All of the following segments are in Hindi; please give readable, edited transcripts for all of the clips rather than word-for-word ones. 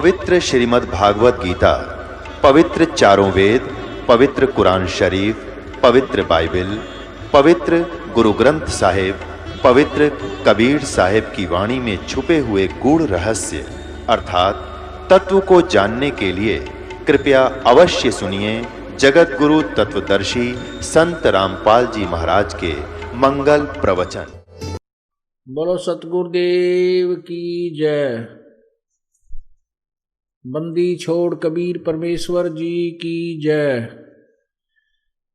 पवित्र श्रीमद् भागवत गीता, पवित्र चारों वेद, पवित्र कुरान शरीफ, पवित्र बाइबल, पवित्र गुरु ग्रंथ साहिब, पवित्र कबीर साहिब की वाणी में छुपे हुए गूढ़ रहस्य अर्थात तत्व को जानने के लिए कृपया अवश्य सुनिए जगत गुरु तत्वदर्शी संत रामपाल जी महाराज के मंगल प्रवचन। बोलो सतगुरुदेव की जय। बंदी छोड़ कबीर परमेश्वर जी की जय।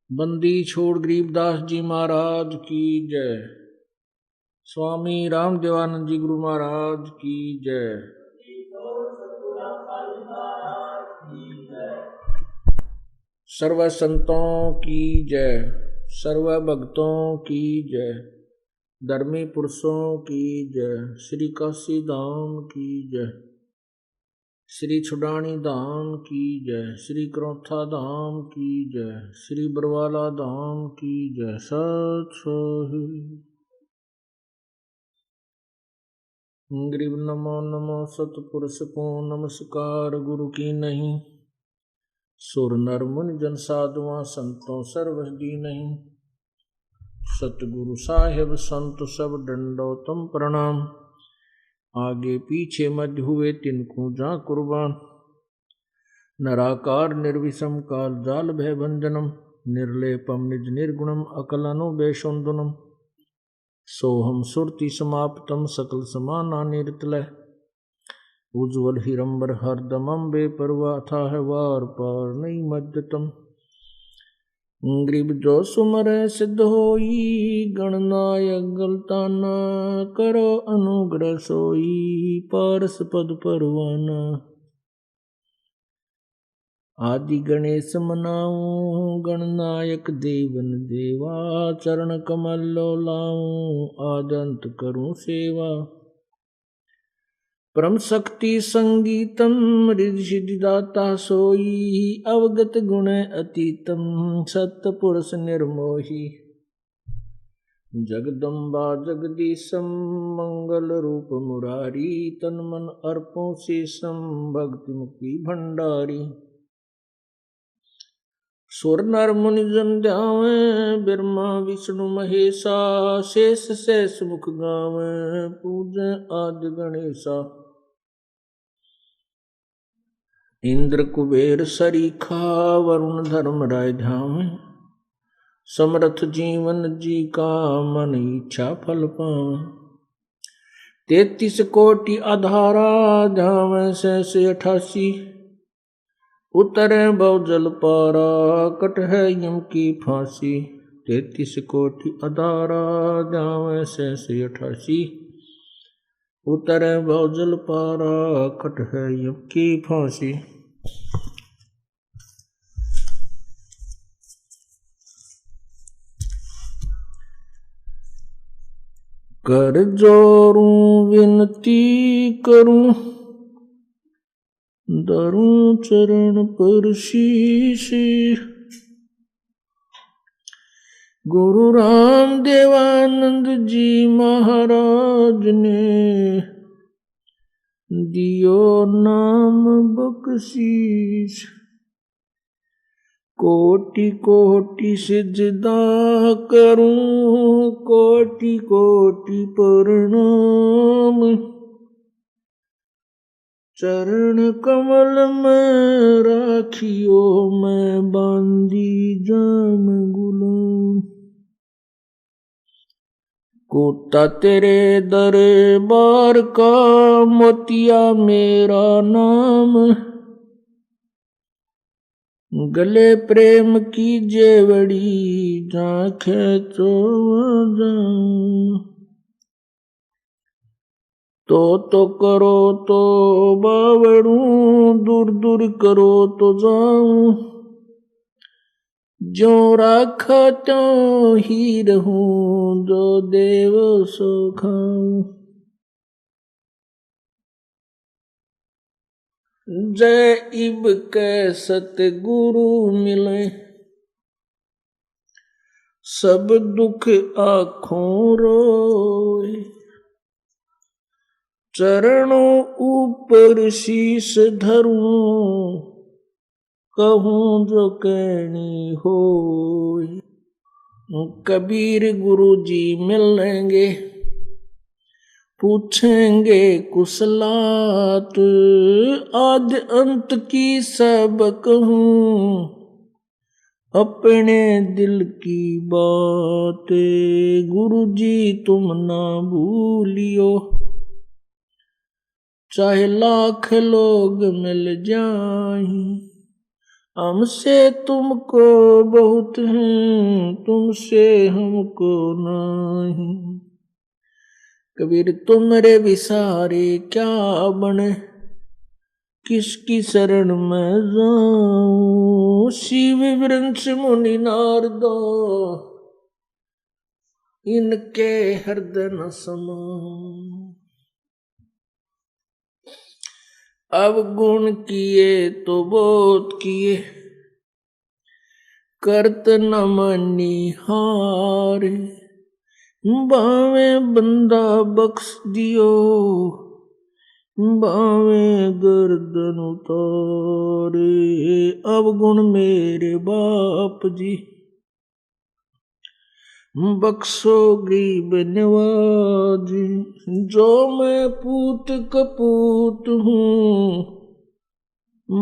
बंदी छोड़ गरीबदास जी महाराज की जय। स्वामी रामदेवानंद जी गुरु महाराज की जय। सर्व संतों की जय, सर्व भक्तों की जय, धर्मी पुरुषों की जय, श्री काशी धाम की जय, श्री छुडानी धाम की जय, श्री क्रौथा धाम की जय, श्री बरवाला धाम की जय। सत गरीब नमो नमो सतपुरुष को नमस्कार गुरु की नहीं, सुर नर मुनि जन साधुआ संतों सर्वसदी नहीं। सतगुरु साहेब संत सब दंडोतम प्रणाम, आगे पीछे मध्य हुए तिनको जा कुर्बान। नराकार निर्विषम काल जाल भय भंजनम, निर्लेपम निज निर्गुणम अकलनु बेशोन्दनम। सोहम सुरति समाप्तम सकल समाना निरतलय, उज्ज्वल हिरंबर हरदमम बेपरवाह था है वार पार नहीं मध्यतम। गरीब जो सुमर सिद्ध होई, गणनायक गलताना करो अनुग्रह सोई, पारस पद परवाना। आदि गणेश मनाऊं, गणनायक देवन देवा, चरण कमल लो लाऊं, आदंत करूं सेवा। परम शक्ति संगीतम रिद्धि सिद्धिदाता सोई, अवगत गुण अतीतम सत्य पुरुष निर्मोही। जगदम्बा जगदीशम मंगल रूप मुरारी, तन मन अर्पों शेषम भक्ति मुक्ति भंडारी। सुर नर मुनि जन ध्यावे, ब्रह्मा विष्णु महेशा, शेष शेष मुख गावे, पूजे आदि गणेशा। इंद्र कुबेर सरीखा, वरुण धर्म राय धावे, समर्थ जीवन जी का मन इच्छा फल पावे। 33 कोटि आधारा, धावे शेष 88, उतरे भव जल पारा, कट है यम की फांसी। 33 कोटि आधारा, धावे शेष 88, उतरे भव जल पारा, कट है यम की फांसी। कर जोरूं विनती करूं, धरूं चरण पर शीश। गुरु राम देवानंद जी महाराज ने दियो नाम बख्शीश। कोटि कोटि सिजदा करूं, कोटि कोटि प्रणाम। चरण कमल में राखियो, मैं बांधी जाम गुलाम। कोता तेरे दरबार का, मोतिया मेरा नाम। गले प्रेम की जेवड़ी, झांखे तो जाऊं। तो करो तो बावड़ूं, दूर दूर करो तो जाऊं। जो राखा त्यों ही रहूं, जो देव सो खाऊं। जय इब के सतगुरु मिले, सब दुख आँखों रोए। चरणों ऊपर शीश धरूं, कहूं जो कहनी हो। कबीर गुरु जी मिलेंगे, पूछेंगे कुशलात, आद अंत की सब कहूं, अपने दिल की बात। गुरु जी तुम ना भूलियो, चाहे लाख लोग मिल जाएं, हमसे तुमको बहुत हैं, तुमसे हमको नहीं। कबीर तुमरे विसारे क्या बने, किसकी शरण में जाऊं। शिव वृंश मुनि नारदो, इनके हृदय न समाऊं। अब गुण किए तो बहुत किए, करत न मनिहार। बावे बंदा बख्श दियो, बावे गर्दन उतारे। अब गुण मेरे बाप जी, बख्शो गरीब नवाज। जो मैं पूत कपूत हूँ,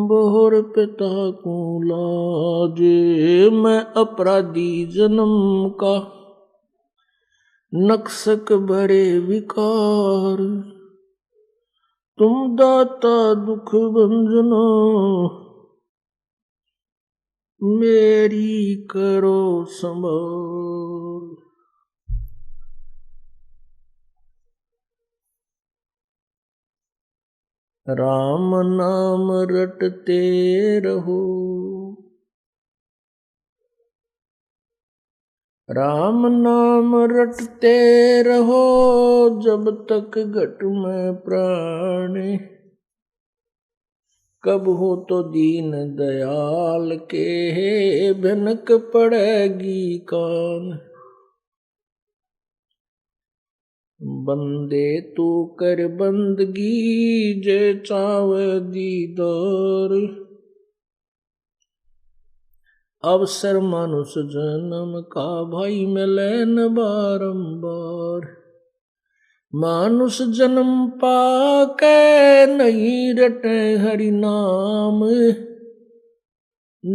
बोहर पिता को लाज। मैं अपराधी जन्म का, नक्सक भरे विकार। तुम दाता दुख भंजना, मेरी करो संभाल। राम नाम रटते रहो, राम नाम रटते रहो, जब तक घट में प्राण। कब हो तो दीन दयाल के, भनक पड़ेगी कान। बंदे तू कर बंदगी, जे चावे दीदार। अवसर मानुष जन्म का, भाई मिले न बारंबार। मानुष जन्म पाके, नहीं रटे हरि नाम।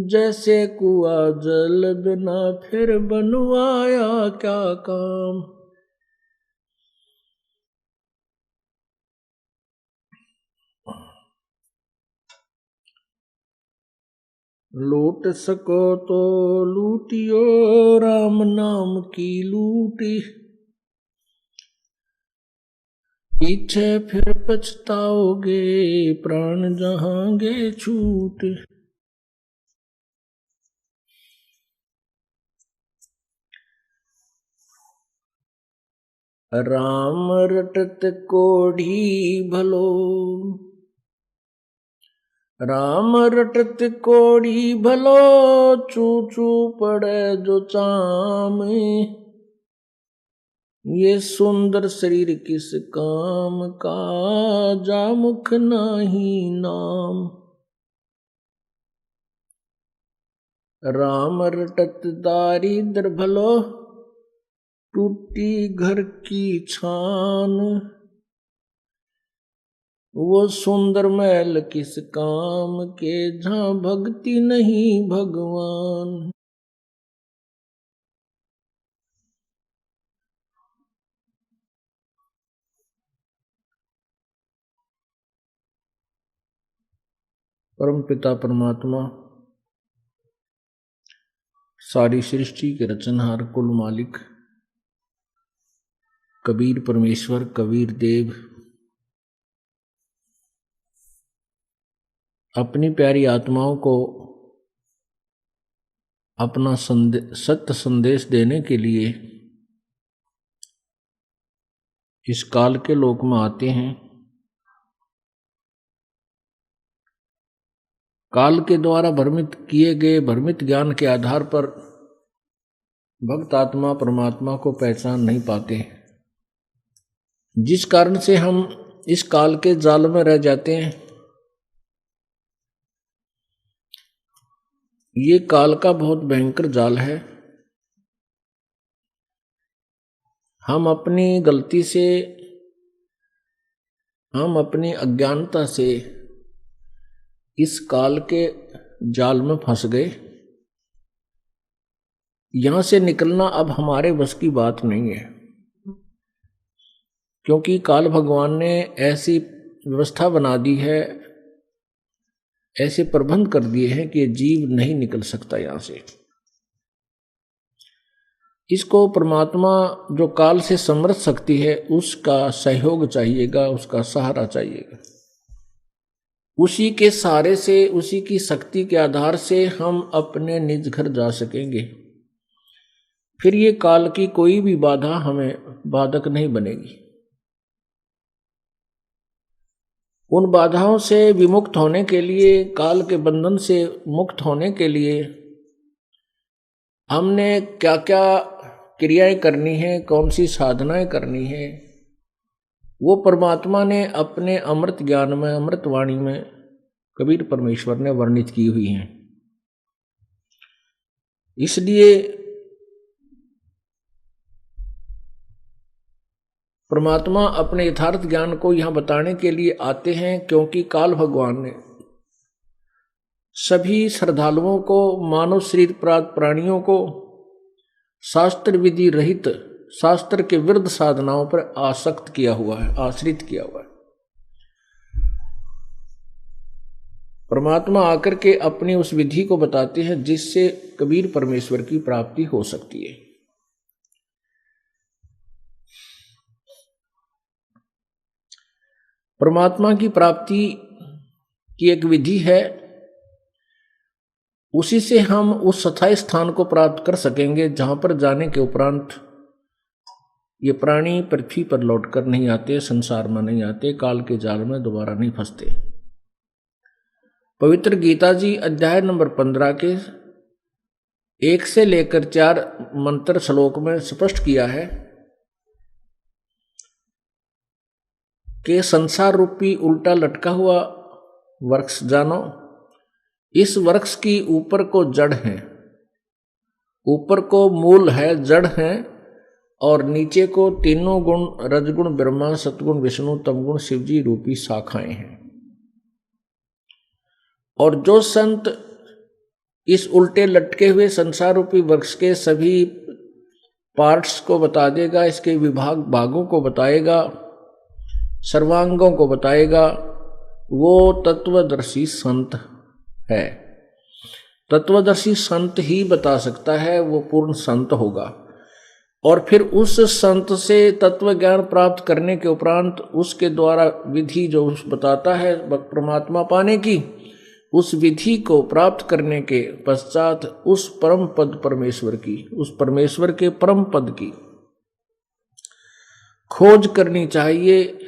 जैसे कुआ जल बिना, फिर बनवाया क्या काम। लूट सको तो लूटियो, राम नाम की लूटी। पीछे फिर पछताओगे, प्राण जहांगे छूट। राम रटत कोढ़ी भलो, राम रटत कोढ़ी भलो। चू चू पड़े जो चाम, ये सुंदर शरीर किस काम का, जा मुख नाही नाम। राम रटत दारिद्र भलो, टूटी घर की छान। वो सुंदर महल किस काम के, जहाँ भक्ति नहीं भगवान। परम पिता परमात्मा, सारी सृष्टि के रचनहार कुल मालिक कबीर परमेश्वर, कबीर देव अपनी प्यारी आत्माओं को अपना सत्य संदेश देने के लिए इस काल के लोक में आते हैं। काल के द्वारा भ्रमित किए गए भ्रमित ज्ञान के आधार पर भक्त आत्मा परमात्मा को पहचान नहीं पाते, जिस कारण से हम इस काल के जाल में रह जाते हैं। ये काल का बहुत भयंकर जाल है। हम अपनी गलती से, हम अपनी अज्ञानता से इस काल के जाल में फंस गए। यहां से निकलना अब हमारे बस की बात नहीं है, क्योंकि काल भगवान ने ऐसी व्यवस्था बना दी है, ऐसे प्रबंध कर दिए हैं कि जीव नहीं निकल सकता यहां से। इसको परमात्मा जो काल से समर्थ शक्ति है उसका सहयोग चाहिएगा, उसका सहारा चाहिएगा। उसी के सहारे से, उसी की शक्ति के आधार से हम अपने निज घर जा सकेंगे। फिर ये काल की कोई भी बाधा हमें बाधक नहीं बनेगी। उन बाधाओं से विमुक्त होने के लिए, काल के बंधन से मुक्त होने के लिए हमने क्या क्या क्रियाएं करनी है, कौन सी साधनाएं करनी है, वो परमात्मा ने अपने अमृत ज्ञान में, अमृत वाणी में कबीर परमेश्वर ने वर्णित की हुई हैं। इसलिए परमात्मा अपने यथार्थ ज्ञान को यहां बताने के लिए आते हैं, क्योंकि काल भगवान ने सभी श्रद्धालुओं को, मानव शरीर प्राप्त प्राणियों को शास्त्र विधि रहित, शास्त्र के विरुद्ध साधनाओं पर आसक्त किया हुआ है, आश्रित किया हुआ है। परमात्मा आकर के अपनी उस विधि को बताते हैं जिससे कबीर परमेश्वर की प्राप्ति हो सकती है। परमात्मा की प्राप्ति की एक विधि है, उसी से हम उस अस्थायी स्थान को प्राप्त कर सकेंगे जहां पर जाने के उपरांत ये प्राणी पृथ्वी पर लौटकर नहीं आते, संसार में नहीं आते, काल के जाल में दोबारा नहीं फंसते। पवित्र गीता जी अध्याय नंबर 15 के 1 से लेकर 4 मंत्र श्लोक में स्पष्ट किया है कि संसार रूपी उल्टा लटका हुआ वृक्ष जानो, इस वृक्ष की ऊपर को जड़ है, ऊपर को मूल है, जड़ है, और नीचे को तीनों गुण, रजगुण ब्रह्मा, सतगुण विष्णु, तमगुण शिवजी रूपी शाखाएं हैं। और जो संत इस उल्टे लटके हुए संसार रूपी वृक्ष के सभी पार्ट्स को बता देगा, इसके भागों को बताएगा, सर्वांगों को बताएगा, वो तत्वदर्शी संत है। तत्वदर्शी संत ही बता सकता है, वो पूर्ण संत होगा। और फिर उस संत से तत्व ज्ञान प्राप्त करने के उपरांत उसके द्वारा विधि जो बताता है परमात्मा पाने की, उस विधि को प्राप्त करने के पश्चात उस परम पद परमेश्वर की, उस परमेश्वर के परम पद की खोज करनी चाहिए,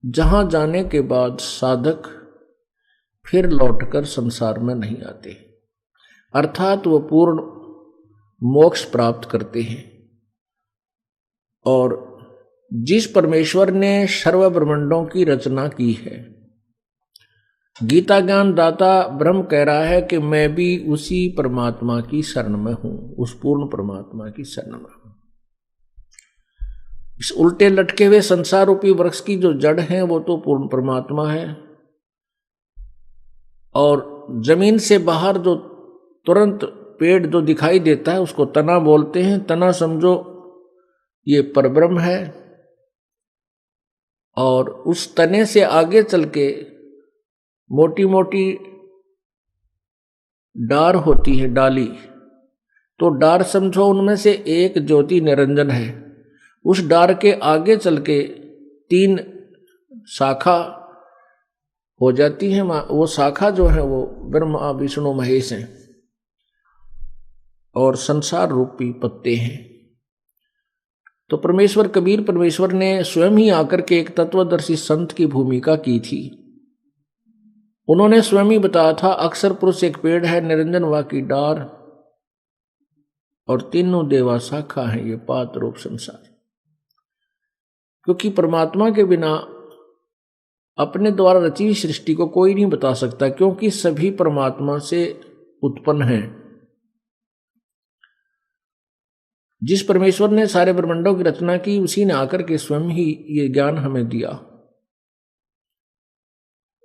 जहां जाने के बाद साधक फिर लौटकर संसार में नहीं आते, अर्थात वो पूर्ण मोक्ष प्राप्त करते हैं। और जिस परमेश्वर ने सर्व ब्रह्मांडों की रचना की है, गीता ज्ञान दाता ब्रह्म कह रहा है कि मैं भी उसी परमात्मा की शरण में हूं, उस पूर्ण परमात्मा की शरण में हूं। इस उल्टे लटके हुए संसार रूपी वृक्ष की जो जड़ है वो तो पूर्ण परमात्मा है, और जमीन से बाहर जो तुरंत पेड़ जो दिखाई देता है उसको तना बोलते हैं। तना समझो ये परब्रह्म है, और उस तने से आगे चल के मोटी मोटी डार होती है, डाली, तो डार समझो उनमें से एक ज्योति निरंजन है। उस डार के आगे चल के 3 शाखा हो जाती है, वो शाखा जो है वो ब्रह्मा विष्णु महेश हैं, और संसार रूपी पत्ते हैं। तो परमेश्वर कबीर परमेश्वर ने स्वयं ही आकर के एक तत्वदर्शी संत की भूमिका की थी। उन्होंने स्वयं ही बताया था, अक्षर पुरुष एक पेड़ है, निरंजन वा की डार, और तीनों देवा शाखा है, ये पात रूप संसार। क्योंकि परमात्मा के बिना अपने द्वारा रची हुई सृष्टि को कोई नहीं बता सकता, क्योंकि सभी परमात्मा से उत्पन्न हैं। जिस परमेश्वर ने सारे ब्रह्मांडों की रचना की, उसी ने आकर के स्वयं ही ये ज्ञान हमें दिया,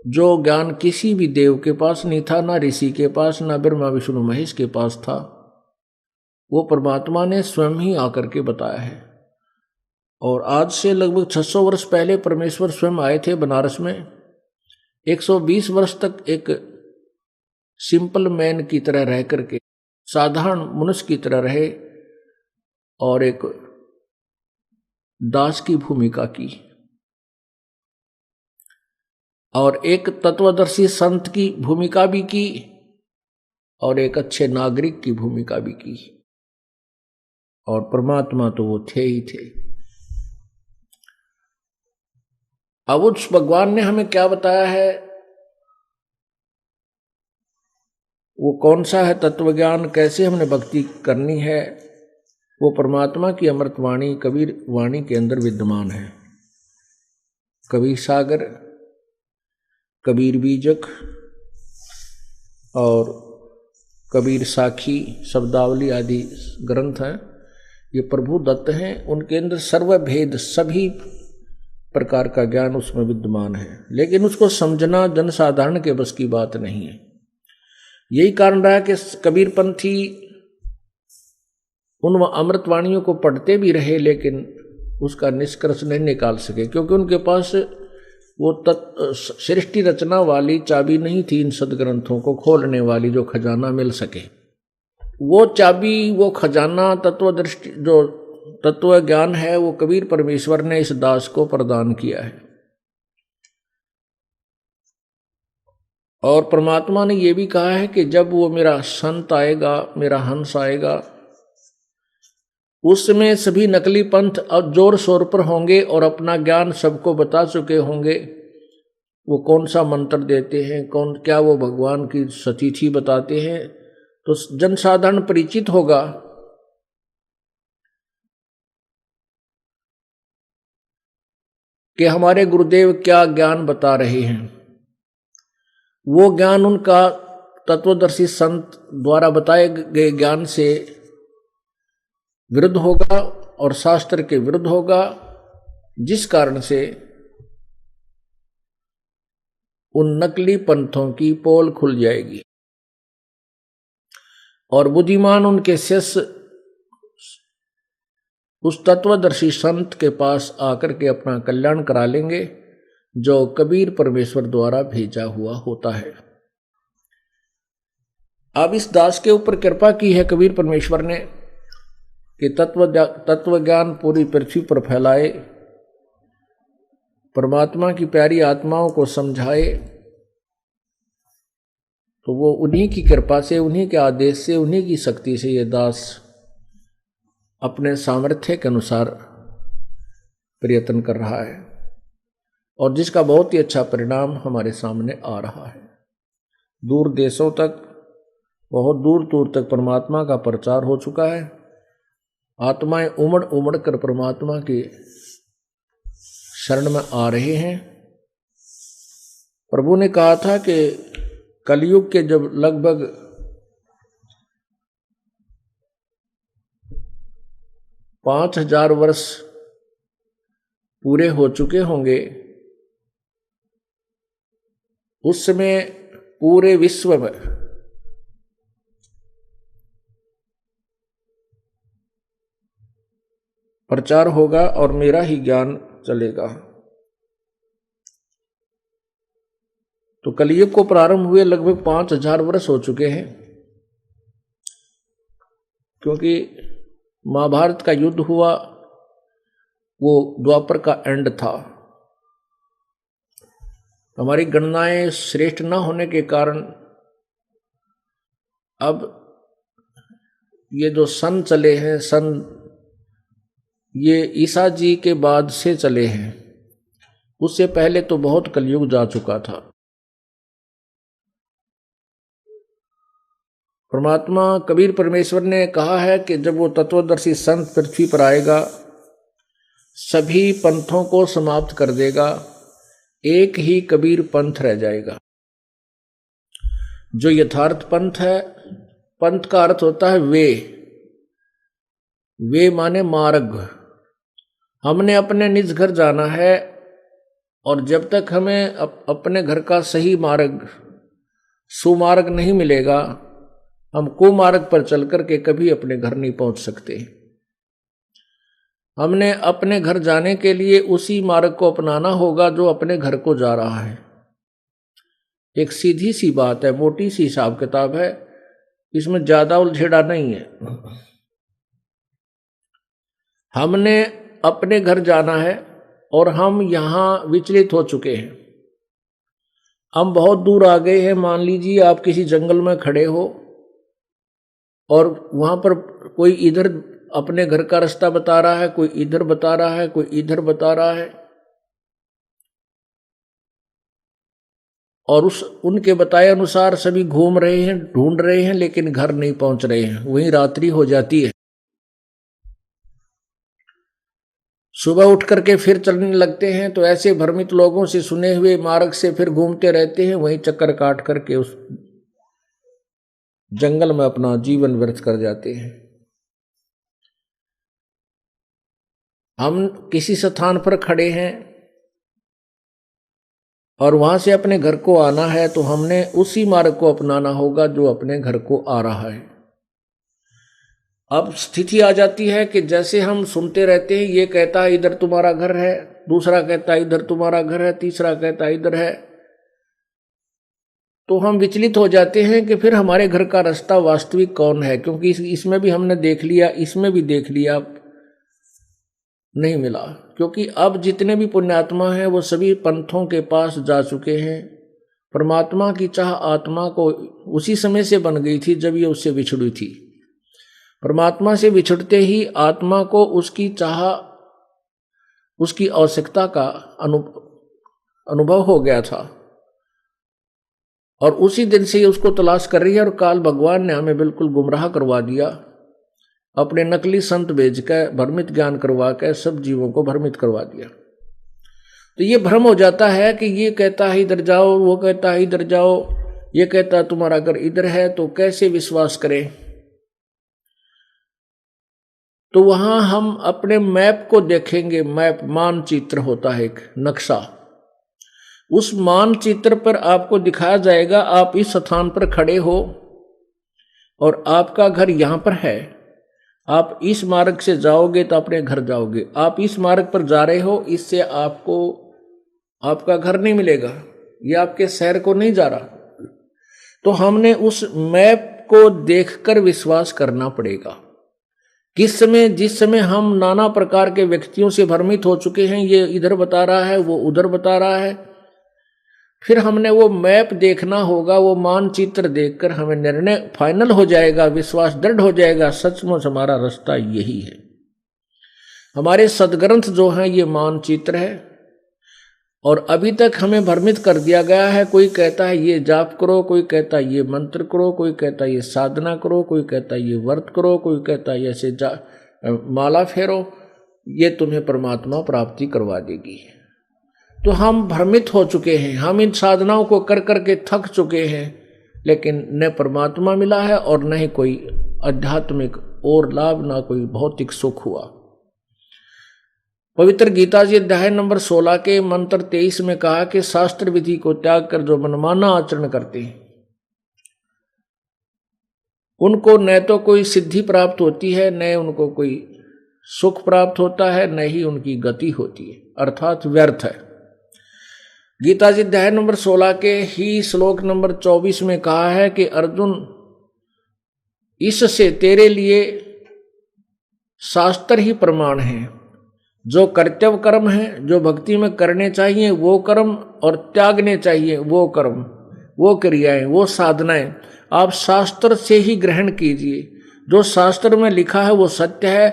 जो ज्ञान किसी भी देव के पास नहीं था, ना ऋषि के पास, ना ब्रह्मा विष्णु महेश के पास था। वो परमात्मा ने स्वयं ही आकर के बताया है। और आज से लगभग 600 वर्ष पहले परमेश्वर स्वयं आए थे बनारस में। 120 वर्ष तक एक सिंपल मैन की तरह रह करके, साधारण मनुष्य की तरह रहे और एक दास की भूमिका की, और एक तत्वदर्शी संत की भूमिका भी की, और एक अच्छे नागरिक की भूमिका भी की। और परमात्मा तो वो थे ही थे। अब उस भगवान ने हमें क्या बताया है, वो कौन सा है तत्व ज्ञान, कैसे हमने भक्ति करनी है, वो परमात्मा की अमृत वाणी कबीर वाणी के अंदर विद्यमान है। कबीर सागर, कबीर बीजक और कबीर साखी, शब्दावली आदि ग्रंथ हैं, ये प्रभु दत्त हैं। उनके अंदर सर्वभेद, सभी प्रकार का ज्ञान उसमें विद्यमान है, लेकिन उसको समझना जनसाधारण के बस की बात नहीं है। यही कारण रहा कि कबीरपंथी उन अमृतवाणियों को पढ़ते भी रहे, लेकिन उसका निष्कर्ष नहीं निकाल सके, क्योंकि उनके पास वो सृष्टि रचना वाली चाबी नहीं थी, इन सदग्रंथों को खोलने वाली, जो खजाना मिल सके। वो चाबी, वो खजाना, तत्वदृष्टि, जो तत्व ज्ञान है, वो कबीर परमेश्वर ने इस दास को प्रदान किया है। और परमात्मा ने ये भी कहा है कि जब वो मेरा संत आएगा, मेरा हंस आएगा, उस समय सभी नकली पंथ अब जोर शोर पर होंगे और अपना ज्ञान सबको बता चुके होंगे। वो कौन सा मंत्र देते हैं, क्या वो भगवान की सतीथि बताते हैं, तो जनसाधारण परिचित होगा कि हमारे गुरुदेव क्या ज्ञान बता रहे हैं। वो ज्ञान उनका तत्वदर्शी संत द्वारा बताए गए ज्ञान से विरुद्ध होगा और शास्त्र के विरुद्ध होगा, जिस कारण से उन नकली पंथों की पोल खुल जाएगी और बुद्धिमान उनके शिष्य उस तत्वदर्शी संत के पास आकर के अपना कल्याण करा लेंगे, जो कबीर परमेश्वर द्वारा भेजा हुआ होता है। अब इस दास के ऊपर कृपा की है कबीर परमेश्वर ने कि तत्व ज्ञान पूरी पृथ्वी पर फैलाए, परमात्मा की प्यारी आत्माओं को समझाए। तो वो उन्हीं की कृपा से, उन्हीं के आदेश से, उन्हीं की शक्ति से ये दास अपने सामर्थ्य के अनुसार प्रयत्न कर रहा है, और जिसका बहुत ही अच्छा परिणाम हमारे सामने आ रहा है। दूर देशों तक, बहुत दूर दूर तक परमात्मा का प्रचार हो चुका है। आत्माएं उमड़ उमड़ कर परमात्मा के शरण में आ रहे हैं। प्रभु ने कहा था कि कलयुग के जब लगभग 5000 वर्ष पूरे हो चुके होंगे, उस समय पूरे विश्व में प्रचार होगा और मेरा ही ज्ञान चलेगा। तो कलयुग को प्रारंभ हुए लगभग 5000 वर्ष हो चुके हैं, क्योंकि महाभारत का युद्ध हुआ, वो द्वापर का एंड था। हमारी गणनाएं श्रेष्ठ न होने के कारण अब ये जो सन चले हैं, ये ईसा जी के बाद से चले हैं, उससे पहले तो बहुत कलयुग जा चुका था। परमात्मा कबीर परमेश्वर ने कहा है कि जब वो तत्वदर्शी संत पृथ्वी पर आएगा सभी पंथों को समाप्त कर देगा, एक ही कबीर पंथ रह जाएगा। जो यथार्थ पंथ है, पंथ का अर्थ होता है वे माने मार्ग। हमने अपने निज घर जाना है और जब तक हमें अपने घर का सही मार्ग, सुमार्ग नहीं मिलेगा, हम कुमार्ग पर चल करके कभी अपने घर नहीं पहुंच सकते। हमने अपने घर जाने के लिए उसी मार्ग को अपनाना होगा जो अपने घर को जा रहा है। एक सीधी सी बात है, मोटी सी हिसाब किताब है, इसमें ज्यादा उलझेड़ा नहीं है। हमने अपने घर जाना है और हम यहां विचलित हो चुके हैं। हम बहुत दूर आ गए हैं। मान लीजिए आप किसी जंगल में खड़े हो और वहां पर कोई इधर अपने घर का रास्ता बता रहा है, कोई इधर बता रहा है, कोई इधर बता रहा है, और उनके बताए अनुसार सभी घूम रहे हैं, ढूंढ रहे हैं, लेकिन घर नहीं पहुंच रहे हैं। वहीं रात्रि हो जाती है। सुबह उठ करके फिर चलने लगते हैं, तो ऐसे भ्रमित लोगों से सुने हुए मार्ग से फिर घूमते रहते हैं, वहीं चक्कर काट करके उस जंगल में अपना जीवन व्यर्थ कर जाते हैं। हम किसी स्थान पर खड़े हैं और वहां से अपने घर को आना है, तो हमने उसी मार्ग को अपनाना होगा जो अपने घर को आ रहा है। अब स्थिति आ जाती है कि जैसे हम सुनते रहते हैं, ये कहता है इधर तुम्हारा घर है, दूसरा कहता है इधर तुम्हारा घर है, तीसरा कहता है इधर है, तो हम विचलित हो जाते हैं कि फिर हमारे घर का रास्ता वास्तविक कौन है, क्योंकि इसमें भी हमने देख लिया, इसमें भी देख लिया, नहीं मिला। क्योंकि अब जितने भी पुण्यात्मा हैं वो सभी पंथों के पास जा चुके हैं। परमात्मा की चाह आत्मा को उसी समय से बन गई थी जब ये उससे बिछड़ी थी। परमात्मा से बिछड़ते ही आत्मा को उसकी चाह, उसकी आवश्यकता का अनुभव हो गया था और उसी दिन से उसको तलाश कर रही है। और काल भगवान ने हमें बिल्कुल गुमराह करवा दिया, अपने नकली संत भेज कर भ्रमित ज्ञान करवा कर सब जीवों को भ्रमित करवा दिया। तो ये भ्रम हो जाता है कि ये कहता है इधर जाओ, वो कहता है इधर जाओ, ये कहता है तुम्हारा घर इधर है, तो कैसे विश्वास करें। तो वहां हम अपने मैप को देखेंगे। मैप मानचित्र होता है, एक नक्शा। उस मानचित्र पर आपको दिखाया जाएगा आप इस स्थान पर खड़े हो और आपका घर यहां पर है। आप इस मार्ग से जाओगे तो अपने घर जाओगे। आप इस मार्ग पर जा रहे हो, इससे आपको आपका घर नहीं मिलेगा, ये आपके शहर को नहीं जा रहा। तो हमने उस मैप को देखकर विश्वास करना पड़ेगा। किस समय, जिस समय हम नाना प्रकार के व्यक्तियों से भ्रमित हो चुके हैं, ये इधर बता रहा है, वो उधर बता रहा है, फिर हमने वो मैप देखना होगा। वो मानचित्र देखकर हमें निर्णय फाइनल हो जाएगा, विश्वास दृढ़ हो जाएगा, सचमुच हमारा रास्ता यही है। हमारे सदग्रंथ जो हैं ये मानचित्र है, और अभी तक हमें भ्रमित कर दिया गया है। कोई कहता है ये जाप करो, कोई कहता है ये मंत्र करो, कोई कहता है ये साधना करो, कोई कहता है ये व्रत करो, कोई कहता है ऐसे माला फेरो, ये तुम्हें परमात्मा प्राप्ति करवा देगी। तो हम भ्रमित हो चुके हैं, हम इन साधनाओं को कर करके थक चुके हैं, लेकिन न परमात्मा मिला है और न ही कोई आध्यात्मिक और लाभ, ना कोई भौतिक सुख हुआ। पवित्र गीता जी अध्याय नंबर 16 के मंत्र 23 में कहा कि शास्त्र विधि को त्याग कर जो मनमाना आचरण करते हैं उनको न तो कोई सिद्धि प्राप्त होती है, न उनको कोई सुख प्राप्त होता है, न ही उनकी गति होती है, अर्थात व्यर्थ है। गीता जी अध्याय नंबर 16 के ही श्लोक नंबर 24 में कहा है कि अर्जुन, इससे तेरे लिए शास्त्र ही प्रमाण है। जो कर्तव्य कर्म है, जो भक्ति में करने चाहिए वो कर्म, और त्यागने चाहिए वो कर्म, वो क्रियाएं, वो साधनाएं आप शास्त्र से ही ग्रहण कीजिए। जो शास्त्र में लिखा है वो सत्य है,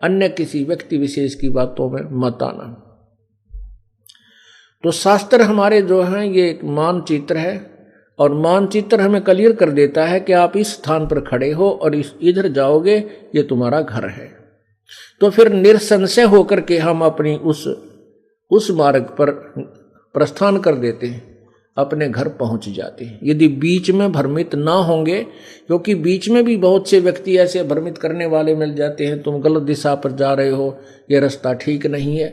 अन्य किसी व्यक्ति विशेष की बातों में मत आना। तो शास्त्र हमारे जो हैं ये एक मानचित्र है, और मानचित्र हमें क्लियर कर देता है कि आप इस स्थान पर खड़े हो और इधर जाओगे, ये तुम्हारा घर है। तो फिर निरसंशय होकर के हम अपनी उस मार्ग पर प्रस्थान कर देते हैं, अपने घर पहुंच जाते हैं, यदि बीच में भ्रमित ना होंगे। क्योंकि बीच में भी बहुत से व्यक्ति ऐसे भ्रमित करने वाले मिल जाते हैं, तुम गलत दिशा पर जा रहे हो, यह रास्ता ठीक नहीं है।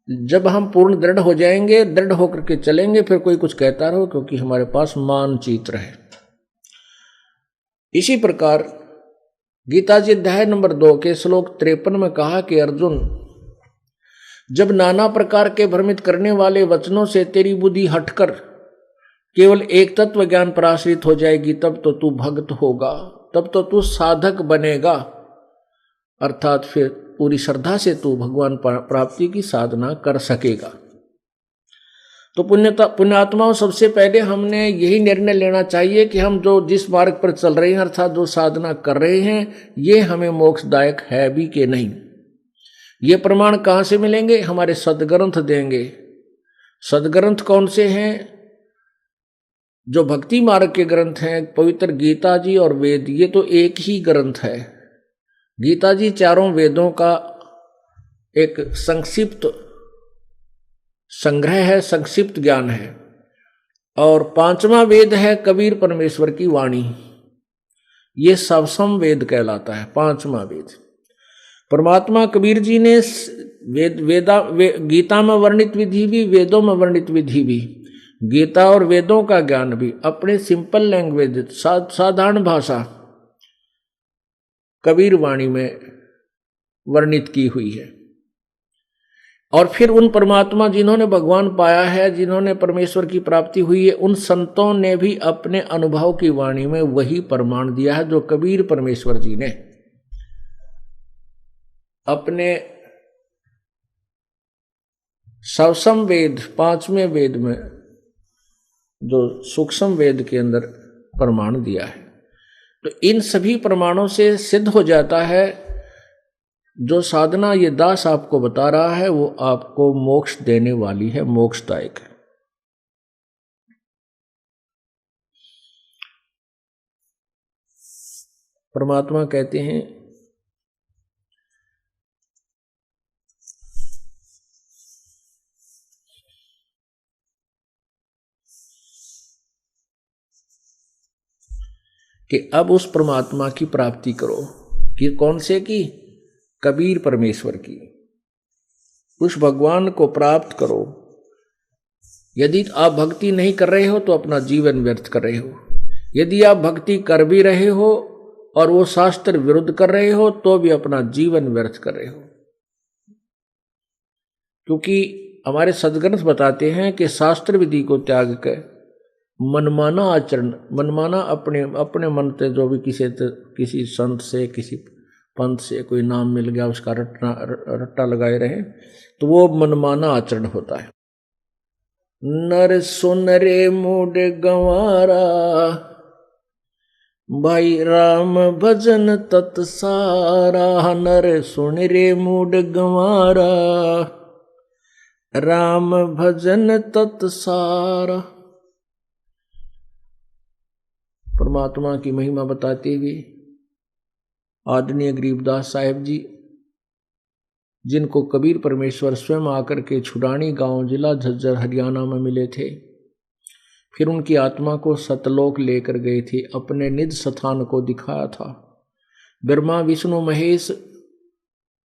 जब हम पूर्ण दृढ़ हो जाएंगे, दृढ़ होकर के चलेंगे, फिर कोई कुछ कहता रहो, क्योंकि हमारे पास मानचित्र है। इसी प्रकार गीता जी अध्याय नंबर 2 के श्लोक 53 में कहा कि अर्जुन, जब नाना प्रकार के भ्रमित करने वाले वचनों से तेरी बुद्धि हटकर केवल एक तत्व ज्ञान पर आश्रित हो जाएगी, तब तो तू भक्त होगा, तब तो तू साधक बनेगा। अर्थात फिर पूरी श्रद्धा से तू भगवान प्राप्ति की साधना कर सकेगा। तो पुण्यात्माओं, सबसे पहले हमने यही निर्णय लेना चाहिए कि हम जिस मार्ग पर चल रहे हैं, अर्थात जो साधना कर रहे हैं, ये हमें मोक्षदायक है भी कि नहीं। ये प्रमाण कहाँ से मिलेंगे? हमारे सदग्रंथ देंगे। सदग्रंथ कौन से हैं? जो भक्ति मार्ग के ग्रंथ हैं, पवित्र गीता जी और वेद, ये तो एक ही ग्रंथ है। गीता जी चारों वेदों का एक संक्षिप्त संग्रह है, संक्षिप्त ज्ञान है। और 5वां वेद है कबीर परमेश्वर की वाणी, ये सवसम वेद कहलाता है। 5वां वेद परमात्मा कबीर जी ने गीता में वर्णित विधि भी, वेदों में वर्णित विधि भी, गीता और वेदों का ज्ञान भी अपने सिंपल लैंग्वेज, साधारण भाषा कबीर वाणी में वर्णित की हुई है। और फिर उन परमात्मा जिन्होंने भगवान पाया है, जिन्होंने परमेश्वर की प्राप्ति हुई है, उन संतों ने भी अपने अनुभव की वाणी में वही प्रमाण दिया है जो कबीर परमेश्वर जी ने अपने सवसम वेद, 5वें वेद में, जो सूक्ष्म वेद के अंदर प्रमाण दिया है। तो इन सभी प्रमाणों से सिद्ध हो जाता है जो साधना ये दास आपको बता रहा है, वो आपको मोक्ष देने वाली है, मोक्षदायक है। परमात्मा कहते हैं कि अब उस परमात्मा की प्राप्ति करो। कि कौन से की? कबीर परमेश्वर की। उस भगवान को प्राप्त करो। यदि आप भक्ति नहीं कर रहे हो तो अपना जीवन व्यर्थ कर रहे हो। यदि आप भक्ति कर भी रहे हो और वो शास्त्र विरुद्ध कर रहे हो तो भी अपना जीवन व्यर्थ कर रहे हो। क्योंकि हमारे सद्ग्रंथ बताते हैं कि शास्त्र विधि को त्याग कर मनमाना आचरण, मनमाना अपने मन से जो भी किसी संत से, किसी पंथ से कोई नाम मिल गया उसका रट्टा लगाए रहे, तो वो मनमाना आचरण होता है। नर सुन रे मूड गंवारा, भाई राम भजन तत्सारा। नर सुन रे मूड गंवारा, राम भजन तत्सारा। परमात्मा की महिमा बताते हुए आदरणीय गरीबदास साहिब जी, जिनको कबीर परमेश्वर स्वयं आकर के छुड़ानी गांव, जिला झज्जर, हरियाणा में मिले थे, फिर उनकी आत्मा को सतलोक लेकर गए थे, अपने निज स्थान को दिखाया था। ब्रह्मा विष्णु महेश,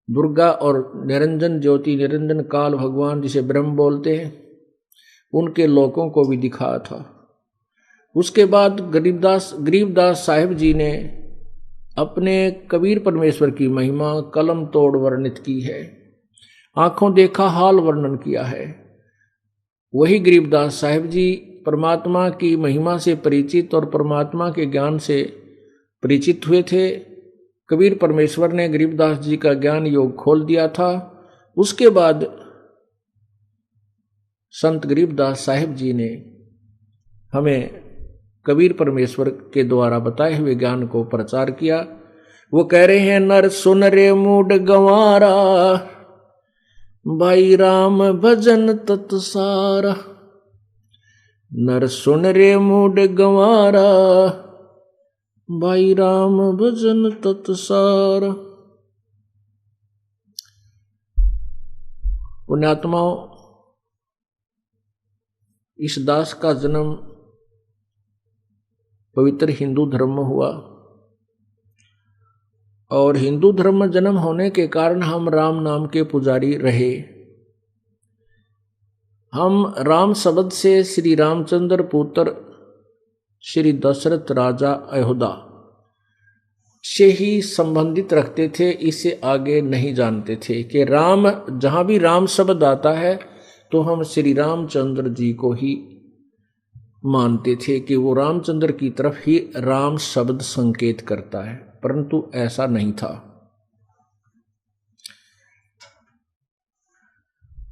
दुर्गा और निरंजन ज्योति, निरंजन काल भगवान जिसे ब्रह्म बोलते हैं, उनके लोकों को भी दिखाया था। उसके बाद गरीबदास साहिब जी ने अपने कबीर परमेश्वर की महिमा कलम तोड़ वर्णित की है, आंखों देखा हाल वर्णन किया है। वही गरीबदास साहिब जी परमात्मा की महिमा से परिचित और परमात्मा के ज्ञान से परिचित हुए थे। कबीर परमेश्वर ने गरीबदास जी का ज्ञान योग खोल दिया था। उसके बाद संत गरीबदास साहिब जी ने हमें कबीर परमेश्वर के द्वारा बताए हुए ज्ञान को प्रचार किया। वो कह रहे हैं, नर सुन रे मूड गंवारा, भाई राम भजन तत्सारा। नर सुन रे मूड गंवारा, भाई राम भजन तत्सारा। पुण्यात्माओं, इस दास का जन्म पवित्र हिंदू धर्म में हुआ और हिंदू धर्म में जन्म होने के कारण हम राम नाम के पुजारी रहे। हम राम शब्द से श्री रामचंद्र पुत्र श्री दशरथ राजा अयोध्या से ही संबंधित रखते थे, इससे आगे नहीं जानते थे कि राम, जहाँ भी राम शब्द आता है तो हम श्री रामचंद्र जी को ही मानते थे कि वो रामचंद्र की तरफ ही राम शब्द संकेत करता है, परंतु ऐसा नहीं था।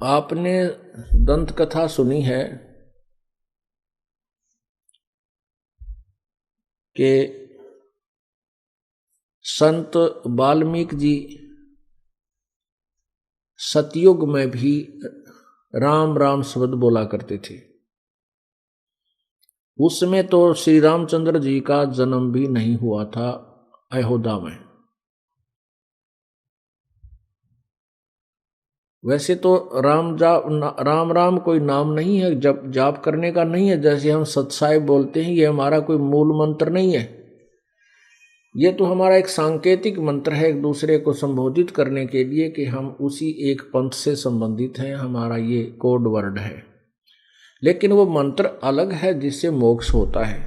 आपने दंत कथा सुनी है कि संत वाल्मीकि जी सतयुग में भी राम राम शब्द बोला करते थे। उसमें तो श्री रामचंद्र जी का जन्म भी नहीं हुआ था अयोध्या में। वैसे तो राम राम कोई नाम नहीं है, जब जाप करने का नहीं है। जैसे हम सतसाहिब बोलते हैं, ये हमारा कोई मूल मंत्र नहीं है। ये तो हमारा एक सांकेतिक मंत्र है, एक दूसरे को संबोधित करने के लिए कि हम उसी एक पंथ से संबंधित हैं। हमारा ये कोड वर्ड है, लेकिन वो मंत्र अलग है जिससे मोक्ष होता है।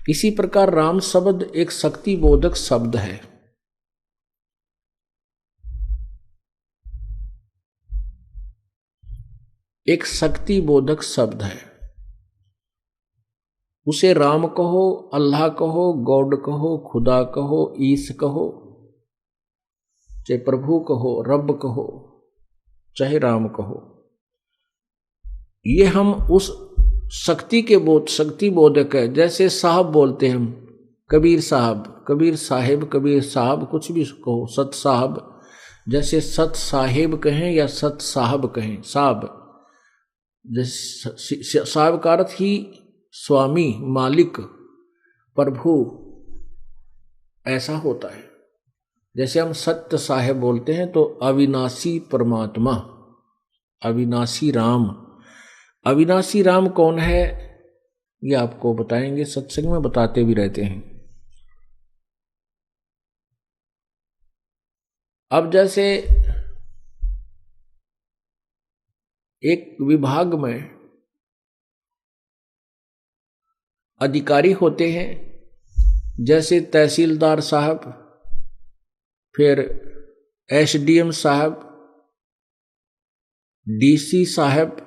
इसी प्रकार राम शब्द एक शक्ति बोधक शब्द है। एक शक्ति बोधक शब्द है। उसे राम कहो, अल्लाह कहो, गॉड कहो, खुदा कहो, ईश कहो, चाहे प्रभु कहो, रब कहो, चाहे राम कहो, ये हम उस शक्ति के शक्ति बोधक है। जैसे साहब बोलते हैं हम, कबीर साहब, कबीर साहिब, कबीर साहब, कुछ भी कहो, सत साहब। जैसे सत साहिब कहें या सत साहब कहें, साहब जैसे साहब का अर्थ ही स्वामी, मालिक, प्रभु ऐसा होता है। जैसे हम सत्य साहेब बोलते हैं तो अविनाशी परमात्मा, अविनाशी राम। अविनाशी राम कौन है ये आपको बताएंगे, सत्संग में बताते भी रहते हैं। अब जैसे एक विभाग में अधिकारी होते हैं, जैसे तहसीलदार साहब, फिर एसडीएम साहब, डीसी साहब,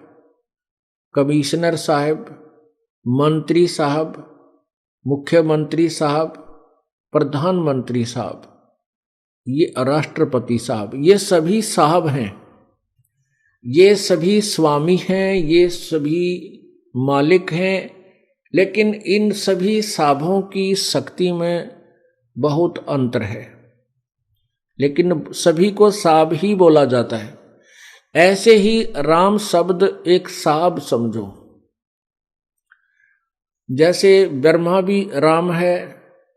कमिश्नर साहब, मंत्री साहब, मुख्यमंत्री साहब, प्रधानमंत्री साहब, ये राष्ट्रपति साहब, ये सभी साहब हैं। ये सभी स्वामी हैं, ये सभी मालिक हैं। लेकिन इन सभी साहबों की शक्ति में बहुत अंतर है, लेकिन सभी को साहब ही बोला जाता है। ऐसे ही राम शब्द एक साहब समझो। जैसे ब्रह्मा भी राम है,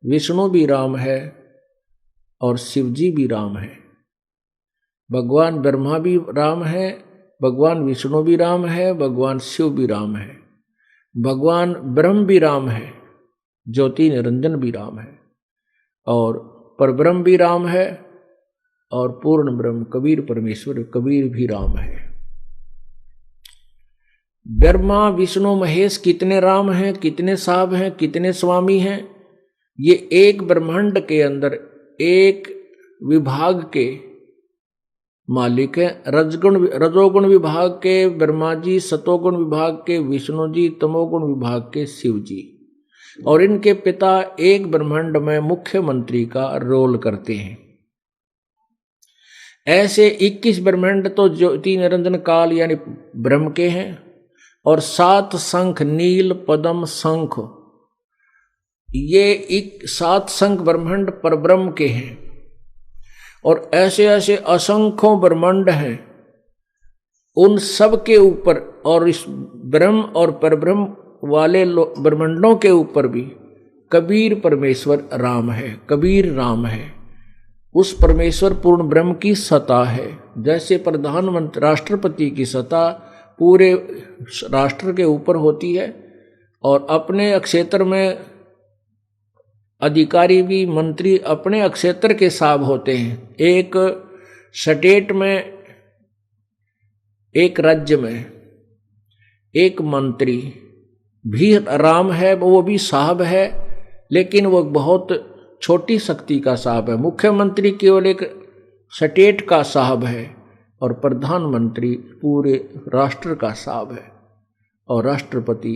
विष्णु भी राम है और शिव जी भी राम है। भगवान ब्रह्मा भी राम है, भगवान विष्णु भी राम है, भगवान शिव भी राम है, भगवान ब्रह्म भी राम है, ज्योति निरंजन भी राम है, और परब्रह्म भी राम है, और पूर्ण ब्रह्म कबीर परमेश्वर कबीर भी राम है। ब्रह्मा विष्णु महेश कितने राम हैं, कितने साहब हैं, कितने स्वामी हैं। ये एक ब्रह्मांड के अंदर एक विभाग के मालिक है। रजोगुण विभाग के ब्रह्मा जी, सतोगुण विभाग के विष्णु जी, तमोगुण विभाग के शिव जी, और इनके पिता एक ब्रह्मांड में मुख्यमंत्री का रोल करते हैं। ऐसे 21 ब्रह्मांड तो ज्योति निरंजन काल यानी ब्रह्म के हैं, और 7 शंख नील पद्म शंख, ये 7 शंख ब्रह्मांड परब्रह्म के हैं। और ऐसे ऐसे असंख्यों ब्रह्मांड हैं, उन सब के ऊपर और इस ब्रह्म और परब्रह्म वाले ब्रह्मांडों के ऊपर भी कबीर परमेश्वर राम है, कबीर राम है। उस परमेश्वर पूर्ण ब्रह्म की सत्ता है। जैसे प्रधानमंत्री राष्ट्रपति की सत्ता पूरे राष्ट्र के ऊपर होती है और अपने क्षेत्र में अधिकारी भी मंत्री अपने क्षेत्र के साहब होते हैं। एक स्टेट में, एक राज्य में एक मंत्री भी राम है, वो भी साहब है, लेकिन वो बहुत छोटी शक्ति का साहब है। मुख्यमंत्री केवल एक स्टेट का साहब है और प्रधानमंत्री पूरे राष्ट्र का साहब है और राष्ट्रपति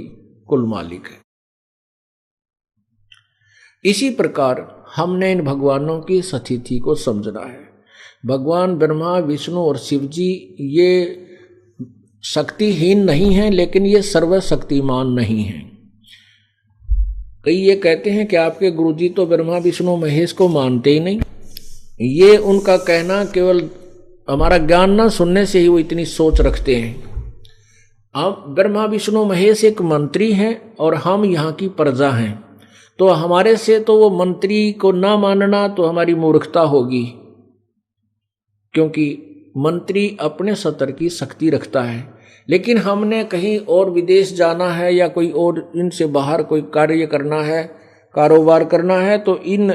कुल मालिक है। इसी प्रकार हमने इन भगवानों की स्थिति को समझना है। भगवान ब्रह्मा, विष्णु और शिव जी ये शक्तिहीन नहीं हैं, लेकिन ये सर्वशक्तिमान नहीं हैं। कई ये कहते हैं कि आपके गुरुजी तो ब्रह्मा विष्णु महेश को मानते ही नहीं। ये उनका कहना केवल हमारा ज्ञान ना सुनने से ही वो इतनी सोच रखते हैं। अब ब्रह्मा विष्णु महेश एक मंत्री हैं और हम यहाँ की प्रजा हैं, तो हमारे से तो वो मंत्री को ना मानना तो हमारी मूर्खता होगी, क्योंकि मंत्री अपने स्तर की शक्ति रखता है। लेकिन हमने कहीं और विदेश जाना है या कोई और इनसे बाहर कोई कार्य करना है, कारोबार करना है, तो इन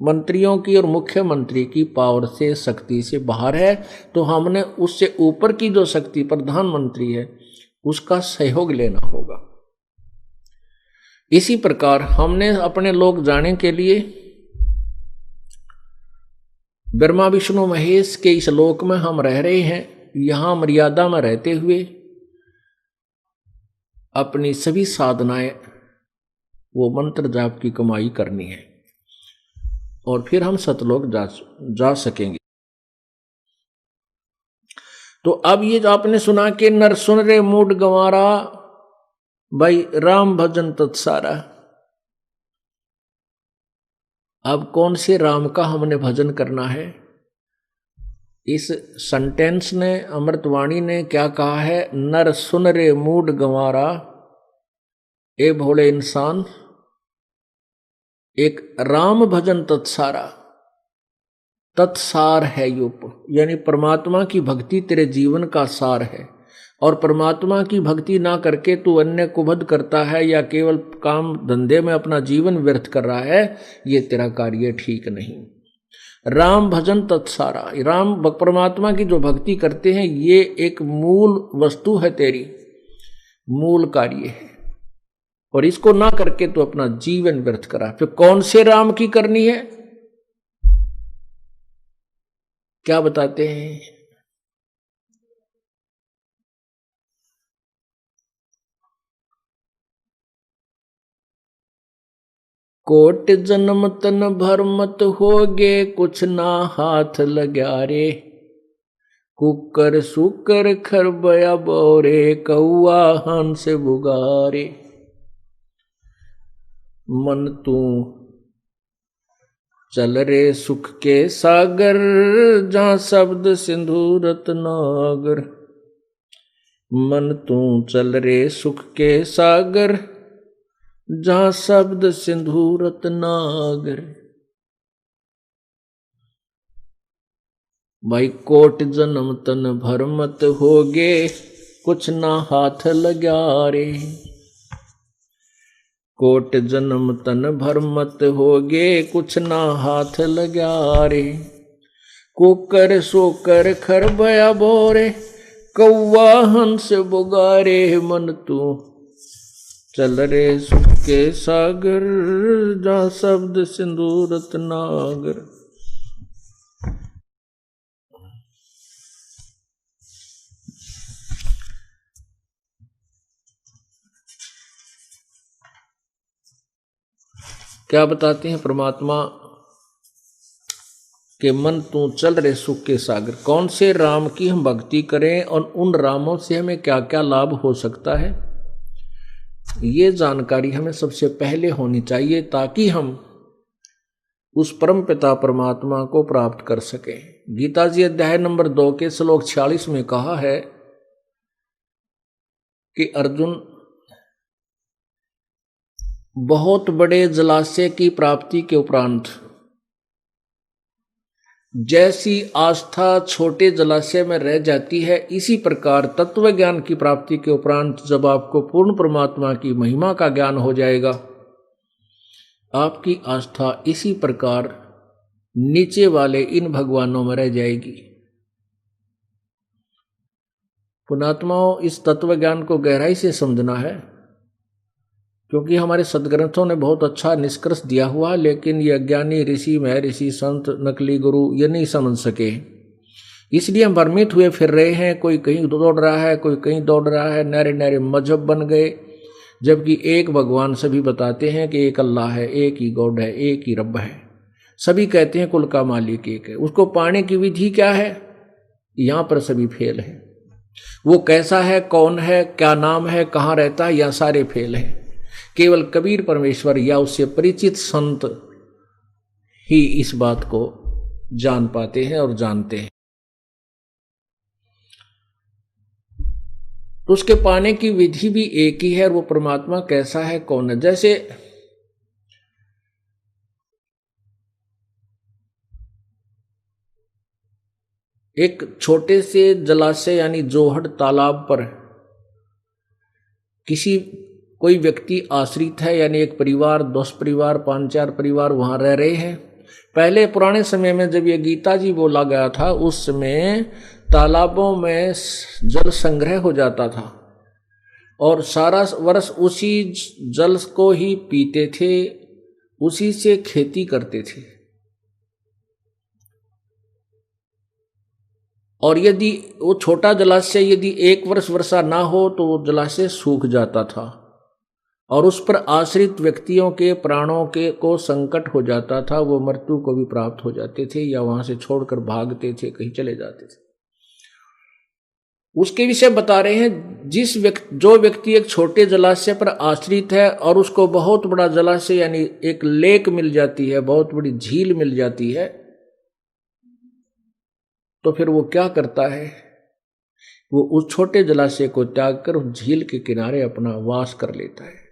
मंत्रियों की और मुख्यमंत्री की पावर से, शक्ति से बाहर है, तो हमने उससे ऊपर की जो शक्ति प्रधानमंत्री है उसका सहयोग लेना होगा। इसी प्रकार हमने अपने लोग जाने के लिए ब्रह्मा विष्णु महेश के इस लोक में हम रह रहे हैं, यहाँ मर्यादा में रहते हुए अपनी सभी साधनाएं वो मंत्र जाप की कमाई करनी है और फिर हम सतलोक जा सकेंगे। तो अब ये जो आपने सुना कि नर सुन रे मूड गंवारा, भाई राम भजन तत्सारा। अब कौन से राम का हमने भजन करना है? इस सेंटेंस ने, अमृतवाणी ने क्या कहा है? नर सुन रे मूड गंवारा, ए भोले इंसान, एक राम भजन तत्सारा। तत्सार है यूप, यानी परमात्मा की भक्ति तेरे जीवन का सार है। और परमात्मा की भक्ति ना करके तू अन्य को वध करता है या केवल काम धंधे में अपना जीवन व्यर्थ कर रहा है, ये तेरा कार्य ठीक नहीं। राम भजन तत्सारा, राम परमात्मा की जो भक्ति करते हैं ये एक मूल वस्तु है, तेरी मूल कार्य है, और इसको ना करके तू अपना जीवन व्यर्थ करा। फिर कौन से राम की करनी है? क्या बताते हैं? कोट जन्म तन भर मत होगे, कुछ ना हाथ लग्या रे। कुकर सुकर खरबया बोरे, कौआ हंस बुगारे। मन तू चल रे सुख के सागर, जहाँ शब्द सिंधु रत्नागर। मन तू चल रे सुख के सागर, जहाँ शब्द सिंधु रत्नागर। भाई कोट जन्म तन भर मत होगे, कुछ ना हाथ लग्या रे। कोट जन्म तन भर मत होगे, कुछ ना हाथ लग्या रे। कुकर सोकर खरबया बोरे, कौआ हंस बुगारे। मन तू चल रे सुख के सागर, जहाँ शब्द सिंधु रत्नागर। क्या बताते हैं परमात्मा के? मन तू चल रे सुख के सागर। कौन से राम की हम भक्ति करें और उन रामों से हमें क्या क्या लाभ हो सकता है, ये जानकारी हमें सबसे पहले होनी चाहिए, ताकि हम उस परम पिता परमात्मा को प्राप्त कर सकें। गीता जी अध्याय नंबर 2 के श्लोक 46 में कहा है कि अर्जुन, बहुत बड़े जलाशय की प्राप्ति के उपरांत जैसी आस्था छोटे जलाशय में रह जाती है, इसी प्रकार तत्व ज्ञान की प्राप्ति के उपरांत जब आपको पूर्ण परमात्मा की महिमा का ज्ञान हो जाएगा, आपकी आस्था इसी प्रकार नीचे वाले इन भगवानों में रह जाएगी। पुणात्माओं, इस तत्व ज्ञान को गहराई से समझना है, क्योंकि हमारे सदग्रंथों ने बहुत अच्छा निष्कर्ष दिया हुआ, लेकिन ये अज्ञानी ऋषि, महर्षि, संत, नकली गुरु ये नहीं समझ सके। इसलिए हम भ्रमित हुए फिर रहे हैं। कोई कहीं दौड़ रहा है, कोई कहीं दौड़ रहा है, नरे नरे मजहब बन गए, जबकि एक भगवान सभी बताते हैं कि एक अल्लाह है, एक ही गॉड है, एक ही रब है। सभी कहते हैं कुल का मालिक एक है। उसको पाने की विधि क्या है, यहाँ पर सभी फेल हैं। वो कैसा है, कौन है, क्या नाम है, कहाँ रहता है, यह सारे फेल हैं। केवल कबीर परमेश्वर या उससे परिचित संत ही इस बात को जान पाते हैं और जानते हैं। तो उसके पाने की विधि भी एक ही है, और वो परमात्मा कैसा है, कौन है। जैसे एक छोटे से जलाशय यानी जोहड़ तालाब पर कोई व्यक्ति आश्रित है, यानी एक परिवार, 10 परिवार, 5-4 परिवार वहां रह रहे हैं। पहले पुराने समय में जब ये गीता जी बोला गया था, उस समय तालाबों में जल संग्रह हो जाता था और सारा वर्ष उसी जल को ही पीते थे, उसी से खेती करते थे। और यदि वो छोटा जलाशय यदि एक वर्ष वर्षा ना हो तो वो जलाशय सूख जाता था और उस पर आश्रित व्यक्तियों के प्राणों के को संकट हो जाता था। वो मृत्यु को भी प्राप्त हो जाते थे या वहां से छोड़कर भागते थे, कहीं चले जाते थे। उसके विषय बता रहे हैं। जो व्यक्ति एक छोटे जलाशय पर आश्रित है और उसको बहुत बड़ा जलाशय यानी एक लेक मिल जाती है, बहुत बड़ी झील मिल जाती है, तो फिर वो क्या करता है, वो उस छोटे जलाशय को त्याग कर उस झील के किनारे अपना वास कर लेता है।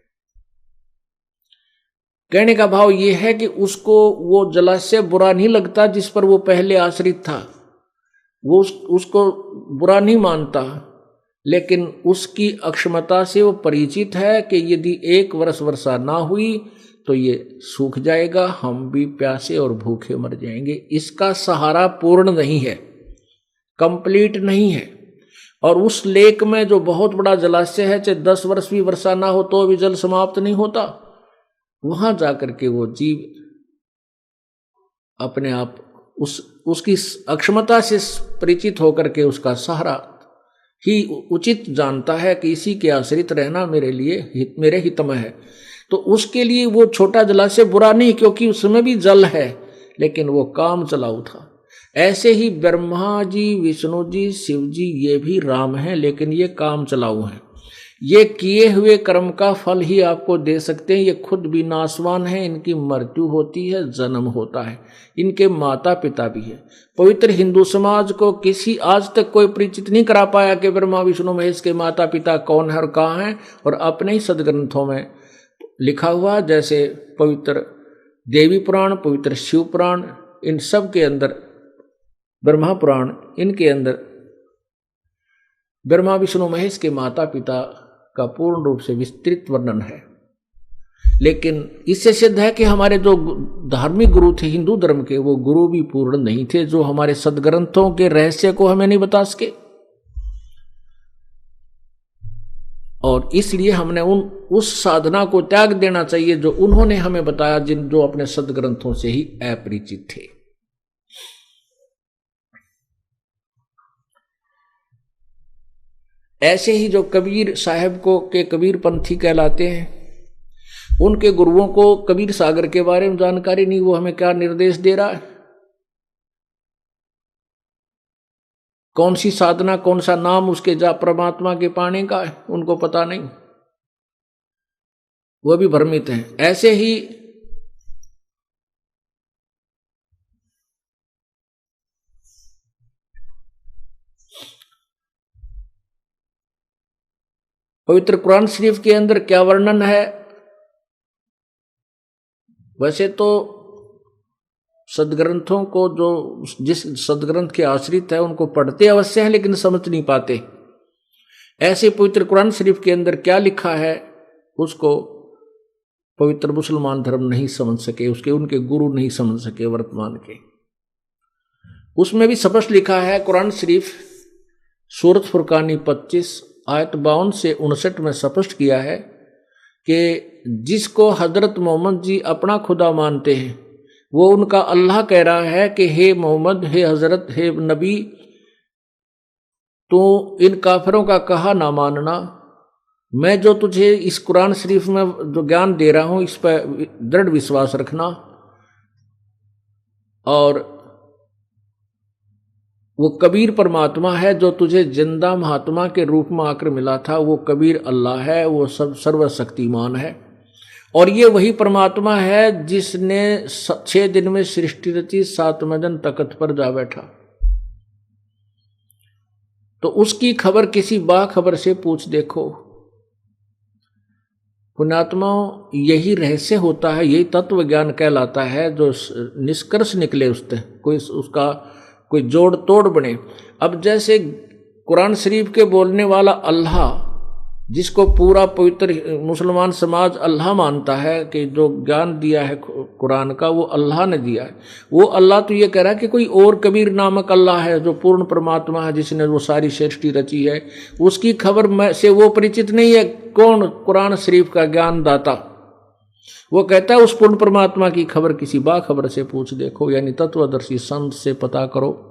कहने का भाव ये है कि उसको वो जलाशय बुरा नहीं लगता जिस पर वो पहले आश्रित था, वो उसको बुरा नहीं मानता, लेकिन उसकी अक्षमता से वो परिचित है कि यदि एक वर्ष वर्षा ना हुई तो ये सूख जाएगा, हम भी प्यासे और भूखे मर जाएंगे। इसका सहारा पूर्ण नहीं है, कंप्लीट नहीं है। और उस लेक में जो बहुत बड़ा जलाशय है, चाहे 10 वर्ष भी वर्षा ना हो तो भी जल समाप्त नहीं होता, वहां जाकर के वो जीव अपने आप उसकी अक्षमता से परिचित होकर के उसका सहारा ही उचित जानता है कि इसी के आश्रित रहना मेरे हित में है। तो उसके लिए वो छोटा जलाशय बुरा नहीं, क्योंकि उसमें भी जल है, लेकिन वो काम चलाऊ था। ऐसे ही ब्रह्मा जी, विष्णु जी, शिव जी ये भी राम हैं, लेकिन ये काम चलाऊ हैं। ये किए हुए कर्म का फल ही आपको दे सकते हैं। ये खुद भी नाशवान है, इनकी मृत्यु होती है, जन्म होता है, इनके माता पिता भी है। पवित्र हिंदू समाज को आज तक कोई परिचित नहीं करा पाया कि ब्रह्मा विष्णु महेश के माता पिता कौन है और कहाँ हैं। और अपने ही सदग्रंथों में लिखा हुआ, जैसे पवित्र देवी पुराण, पवित्र शिव पुराण, इन सब के अंदर, ब्रह्मा पुराण, इनके अंदर ब्रह्मा विष्णु महेश के माता पिता का पूर्ण रूप से विस्तृत वर्णन है। लेकिन इससे सिद्ध है कि हमारे जो धार्मिक गुरु थे हिंदू धर्म के, वो गुरु भी पूर्ण नहीं थे, जो हमारे सदग्रंथों के रहस्य को हमें नहीं बता सके। और इसलिए हमने उस साधना को त्याग देना चाहिए जो उन्होंने हमें बताया, जो अपने सदग्रंथों से ही अपरिचित थे। ऐसे ही जो कबीर साहब के कबीर पंथी कहलाते हैं, उनके गुरुओं को कबीर सागर के बारे में जानकारी नहीं, वो हमें क्या निर्देश दे रहा है, कौन सी साधना, कौन सा नाम उसके परमात्मा के पाने का है, उनको पता नहीं, वो भी भ्रमित हैं। ऐसे ही पवित्र कुरान शरीफ के अंदर क्या वर्णन है, वैसे तो सदग्रंथों को, जो जिस सदग्रंथ के आश्रित है, उनको पढ़ते अवश्य हैं लेकिन समझ नहीं पाते। ऐसे पवित्र कुरान शरीफ के अंदर क्या लिखा है उसको पवित्र मुसलमान धर्म नहीं समझ सके, उसके उनके गुरु नहीं समझ सके वर्तमान के। उसमें भी स्पष्ट लिखा है कुरान शरीफ सूरत फुरकानी 25 आयत 52 से 59 में स्पष्ट किया है कि जिसको हजरत मोहम्मद जी अपना खुदा मानते हैं वो उनका अल्लाह कह रहा है कि हे मोहम्मद, हे हजरत, हे नबी, तो इन काफिरों का कहा ना मानना। मैं जो तुझे इस कुरान शरीफ में जो ज्ञान दे रहा हूं इस पर दृढ़ विश्वास रखना। और वो कबीर परमात्मा है जो तुझे जिंदा महात्मा के रूप में आकर मिला था, वो कबीर अल्लाह है, वो सर्वशक्तिमान है। और ये वही परमात्मा है जिसने 6 दिन में सृष्टि रची, 7वें दिन तख्त पर जा बैठा। तो उसकी खबर किसी बाखबर से पूछ देखो। पुण्यात्मा, यही रहस्य होता है, यही तत्व ज्ञान कहलाता है जो निष्कर्ष निकले उससे, कोई उसका कोई जोड़ तोड़ बने। अब जैसे कुरान शरीफ के बोलने वाला अल्लाह, जिसको पूरा पवित्र मुसलमान समाज अल्लाह मानता है कि जो ज्ञान दिया है कुरान का वो अल्लाह ने दिया है, वो अल्लाह तो ये कह रहा है कि कोई और कबीर नामक अल्लाह है जो पूर्ण परमात्मा है, जिसने वो सारी सृष्टि रची है। उसकी खबर में से वो परिचित नहीं है। कौन? कुरान शरीफ का ज्ञान दाता। वो कहता है उस पूर्ण परमात्मा की खबर किसी बाखबर से पूछ देखो, यानी तत्वदर्शी संत से पता करो।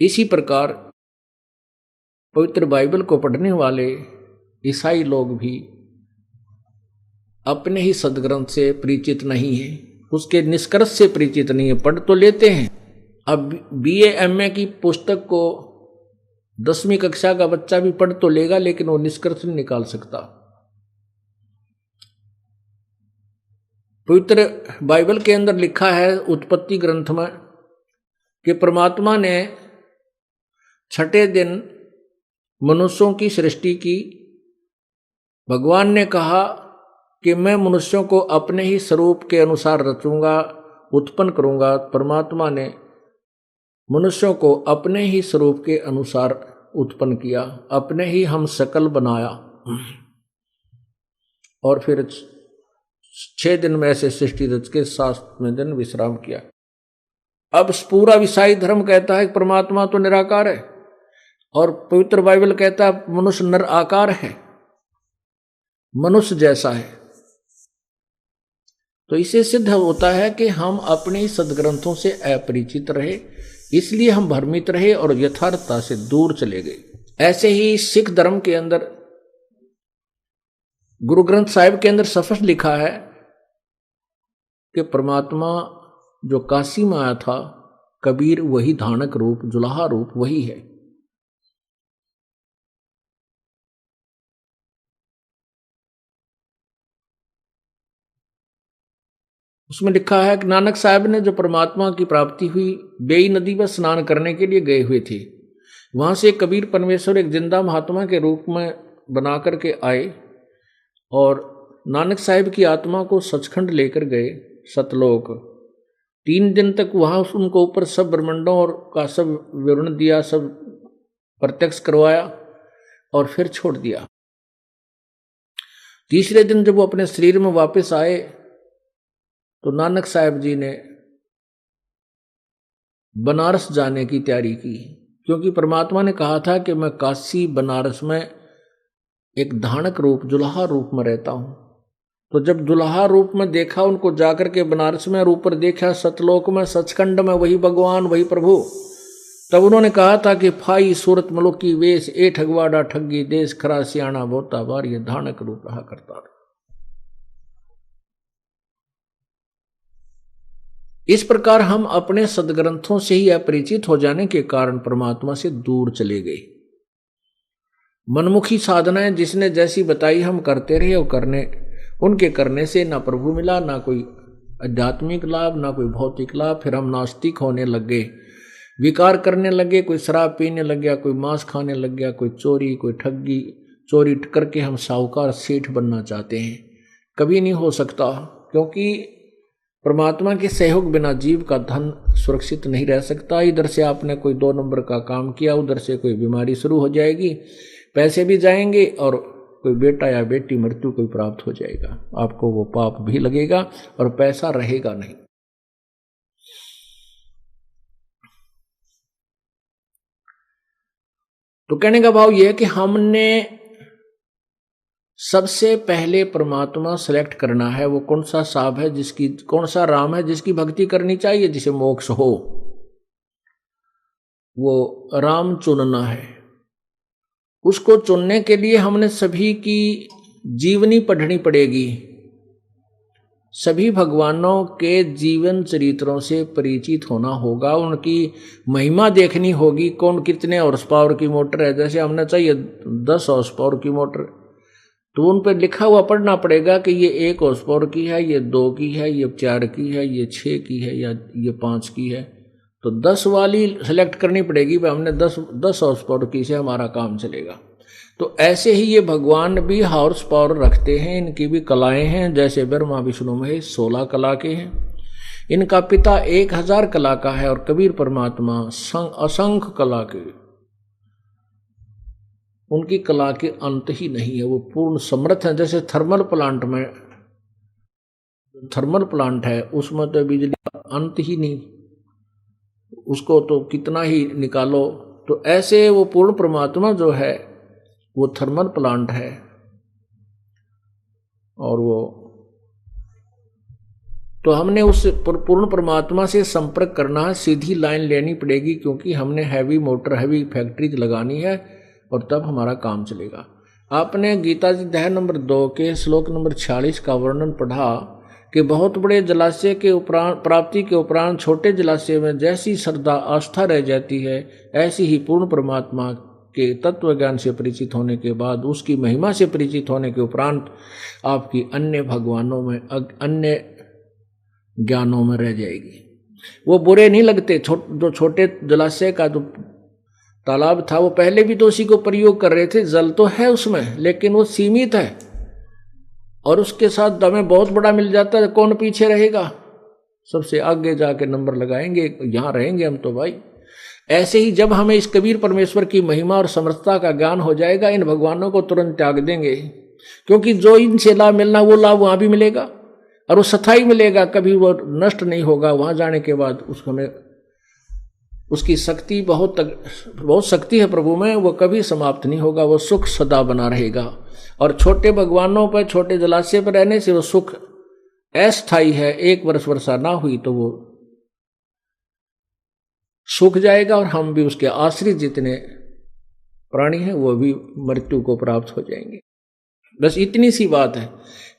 इसी प्रकार पवित्र बाइबल को पढ़ने वाले ईसाई लोग भी अपने ही सदग्रंथ से परिचित नहीं है, उसके निष्कर्ष से परिचित नहीं है। पढ़ तो लेते हैं। अब BA MA की पुस्तक को 10वीं कक्षा का बच्चा भी पढ़ तो लेगा, लेकिन वो निष्कर्ष नहीं निकाल सकता। पवित्र बाइबल के अंदर लिखा है उत्पत्ति ग्रंथ में कि परमात्मा ने 6ठे दिन मनुष्यों की सृष्टि की। भगवान ने कहा कि मैं मनुष्यों को अपने ही स्वरूप के अनुसार रचूंगा, उत्पन्न करूंगा। परमात्मा ने मनुष्यों को अपने ही स्वरूप के अनुसार उत्पन्न किया, अपने ही हम शकल बनाया, और फिर 6 दिन में ऐसे सृष्टि रच के 7वें दिन विश्राम किया। अब पूरा ईसाई धर्म कहता है कि परमात्मा तो निराकार है, और पवित्र बाइबल कहता है मनुष्य नर आकार है, मनुष्य जैसा है। तो इसे सिद्ध होता है कि हम अपने ही सदग्रंथों से अपरिचित रहे, इसलिए हम भ्रमित रहे और यथार्थता से दूर चले गए। ऐसे ही सिख धर्म के अंदर गुरु ग्रंथ साहिब के अंदर स्पष्ट लिखा है कि परमात्मा जो काशी में आया था, कबीर वही धानक रूप, जुलाहा रूप वही है। उसमें लिखा है कि नानक साहब ने जो परमात्मा की प्राप्ति हुई, बेई नदी पर स्नान करने के लिए गए हुए थे। वहां से कबीर परमेश्वर एक जिंदा महात्मा के रूप में बना करके आए और नानक साहब की आत्मा को सचखंड लेकर गए सतलोक। 3 दिन तक वहां उनको ऊपर सब ब्रह्मांडों और का सब विवरण दिया, सब प्रत्यक्ष करवाया और फिर छोड़ दिया। तीसरे दिन जब वो अपने शरीर में वापस आए तो नानक साहब जी ने बनारस जाने की तैयारी की, क्योंकि परमात्मा ने कहा था कि मैं काशी बनारस में एक धानक रूप, जुलाहा रूप में रहता हूं। तो जब दुल्हा रूप में देखा उनको जाकर के बनारस में और ऊपर देखा सतलोक में, सचखंड में वही भगवान, वही प्रभु, तब उन्होंने कहा था कि फाई सूरत मलुक की वेश, ए ठगवाड़ा ठगी देश, खरा सियाणा बोता बार, ये धानक रूप रहा करता। इस प्रकार हम अपने सदग्रंथों से ही अपरिचित हो जाने के कारण परमात्मा से दूर चले गए। मनमुखी साधनाएं जिसने जैसी बताई हम करते रहे और उनके करने से ना प्रभु मिला, ना कोई आध्यात्मिक लाभ, ना कोई भौतिक लाभ। फिर हम नास्तिक होने लग गए, विकार करने लगे, कोई शराब पीने लग गया, कोई मांस खाने लग गया, कोई चोरी, कोई ठगी, चोरी करके हम साहूकार सेठ बनना चाहते हैं, कभी नहीं हो सकता, क्योंकि परमात्मा के सहयोग बिना जीव का धन सुरक्षित नहीं रह सकता। इधर से आपने कोई 2 नंबर का काम किया, उधर से कोई बीमारी शुरू हो जाएगी, पैसे भी जाएंगे और कोई बेटा या बेटी मृत्यु को प्राप्त हो जाएगा, आपको वो पाप भी लगेगा और पैसा रहेगा नहीं। तो कहने का भाव यह है कि हमने सबसे पहले परमात्मा सेलेक्ट करना है, वो कौन सा साहब है जिसकी, कौन सा राम है जिसकी भक्ति करनी चाहिए, जिसे मोक्ष हो, वो राम चुनना है। उसको चुनने के लिए हमने सभी की जीवनी पढ़नी पड़ेगी, सभी भगवानों के जीवन चरित्रों से परिचित होना होगा, उनकी महिमा देखनी होगी, कौन कितने हॉर्स पावर की मोटर है। जैसे हमने चाहिए 10 हॉर्स पावर की मोटर, तो उन पर लिखा हुआ पढ़ना पड़ेगा कि ये 1 हॉर्स पावर की है, ये 2 की है, ये 4 की है, ये 6 की है या ये 5 की है। तो 10 वाली सेलेक्ट करनी पड़ेगी, भाई हमने 10 हॉर्स पावर की से हमारा काम चलेगा। तो ऐसे ही ये भगवान भी हॉर्स पावर रखते हैं, इनकी भी कलाएं हैं। जैसे ब्रह्मा विष्णु महेश 16 कला के हैं, इनका पिता 1000 कला का है और कबीर परमात्मा असंख्य कला के, उनकी कला के अंत ही नहीं है, वो पूर्ण समर्थ है। जैसे थर्मल प्लांट में, थर्मल प्लांट है उसमें तो बिजली का अंत ही नहीं, उसको तो कितना ही निकालो। तो ऐसे वो पूर्ण परमात्मा जो है वो थर्मल प्लांट है, और वो तो हमने उस पूर्ण परमात्मा से संपर्क करना है, सीधी लाइन लेनी पड़ेगी, क्योंकि हमने हैवी मोटर, हैवी फैक्ट्री लगानी है और तब हमारा काम चलेगा। आपने गीता जी अध्याय नंबर 2 के श्लोक नंबर 46 का वर्णन पढ़ा कि बहुत बड़े जलाशय के उपरांत, प्राप्ति के उपरांत छोटे जलाशय में जैसी श्रद्धा आस्था रह जाती है, ऐसी ही पूर्ण परमात्मा के तत्व ज्ञान से परिचित होने के बाद, उसकी महिमा से परिचित होने के उपरांत आपकी अन्य भगवानों में, अन्य ज्ञानों में रह जाएगी। वो बुरे नहीं लगते। जो छोटे जलाशय का जो तालाब था, वो पहले भी तो उसी को प्रयोग कर रहे थे, जल तो है उसमें लेकिन वो सीमित है, और उसके साथ हमें बहुत बड़ा मिल जाता है, कौन पीछे रहेगा, सबसे आगे जाके नंबर लगाएंगे, यहाँ रहेंगे हम तो भाई। ऐसे ही जब हमें इस कबीर परमेश्वर की महिमा और समर्थता का ज्ञान हो जाएगा, इन भगवानों को तुरंत त्याग देंगे, क्योंकि जो इनसे लाभ मिलना वो लाभ वहां भी मिलेगा और वो स्थायी मिलेगा, कभी वो नष्ट नहीं होगा। वहां जाने के बाद उसमें उसकी शक्ति बहुत शक्ति है प्रभु में, वो कभी समाप्त नहीं होगा, वो सुख सदा बना रहेगा। और छोटे भगवानों पर, छोटे जलाशय पर रहने से वो सुख अस्थायी है, 1 वर्ष वर्षा ना हुई तो वो सूख जाएगा, और हम भी उसके आश्रित जितने प्राणी हैं वो भी मृत्यु को प्राप्त हो जाएंगे। बस इतनी सी बात है।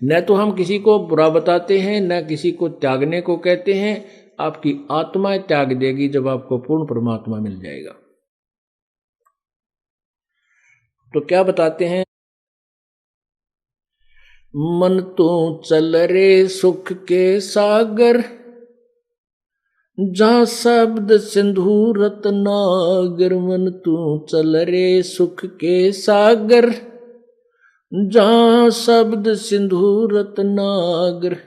न तो हम किसी को बुरा बताते हैं, न किसी को त्यागने को कहते हैं। आपकी आत्मा त्याग देगी जब आपको पूर्ण परमात्मा मिल जाएगा। तो क्या बताते हैं, मन तू चल रे सुख के सागर, जहाँ शब्द सिंधु रत्नागर। मन तू चल रे सुख के सागर, जहाँ शब्द सिंधु रत्नागर।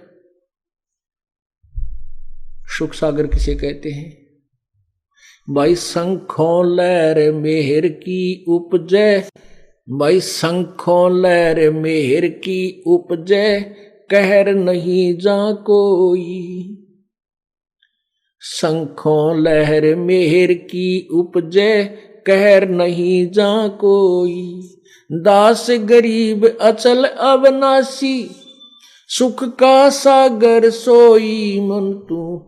सुख सागर किसे कहते हैं भाई? शंखों लहर मेहर की उपजे, भाई शंखों लहर मेहर की उपजे, कहर नहीं जा कोई। शंखों लहर मेहर की उपजे, कहर नहीं जा कोई। दास गरीब अचल अविनाशी, सुख का सागर सोई। मन तू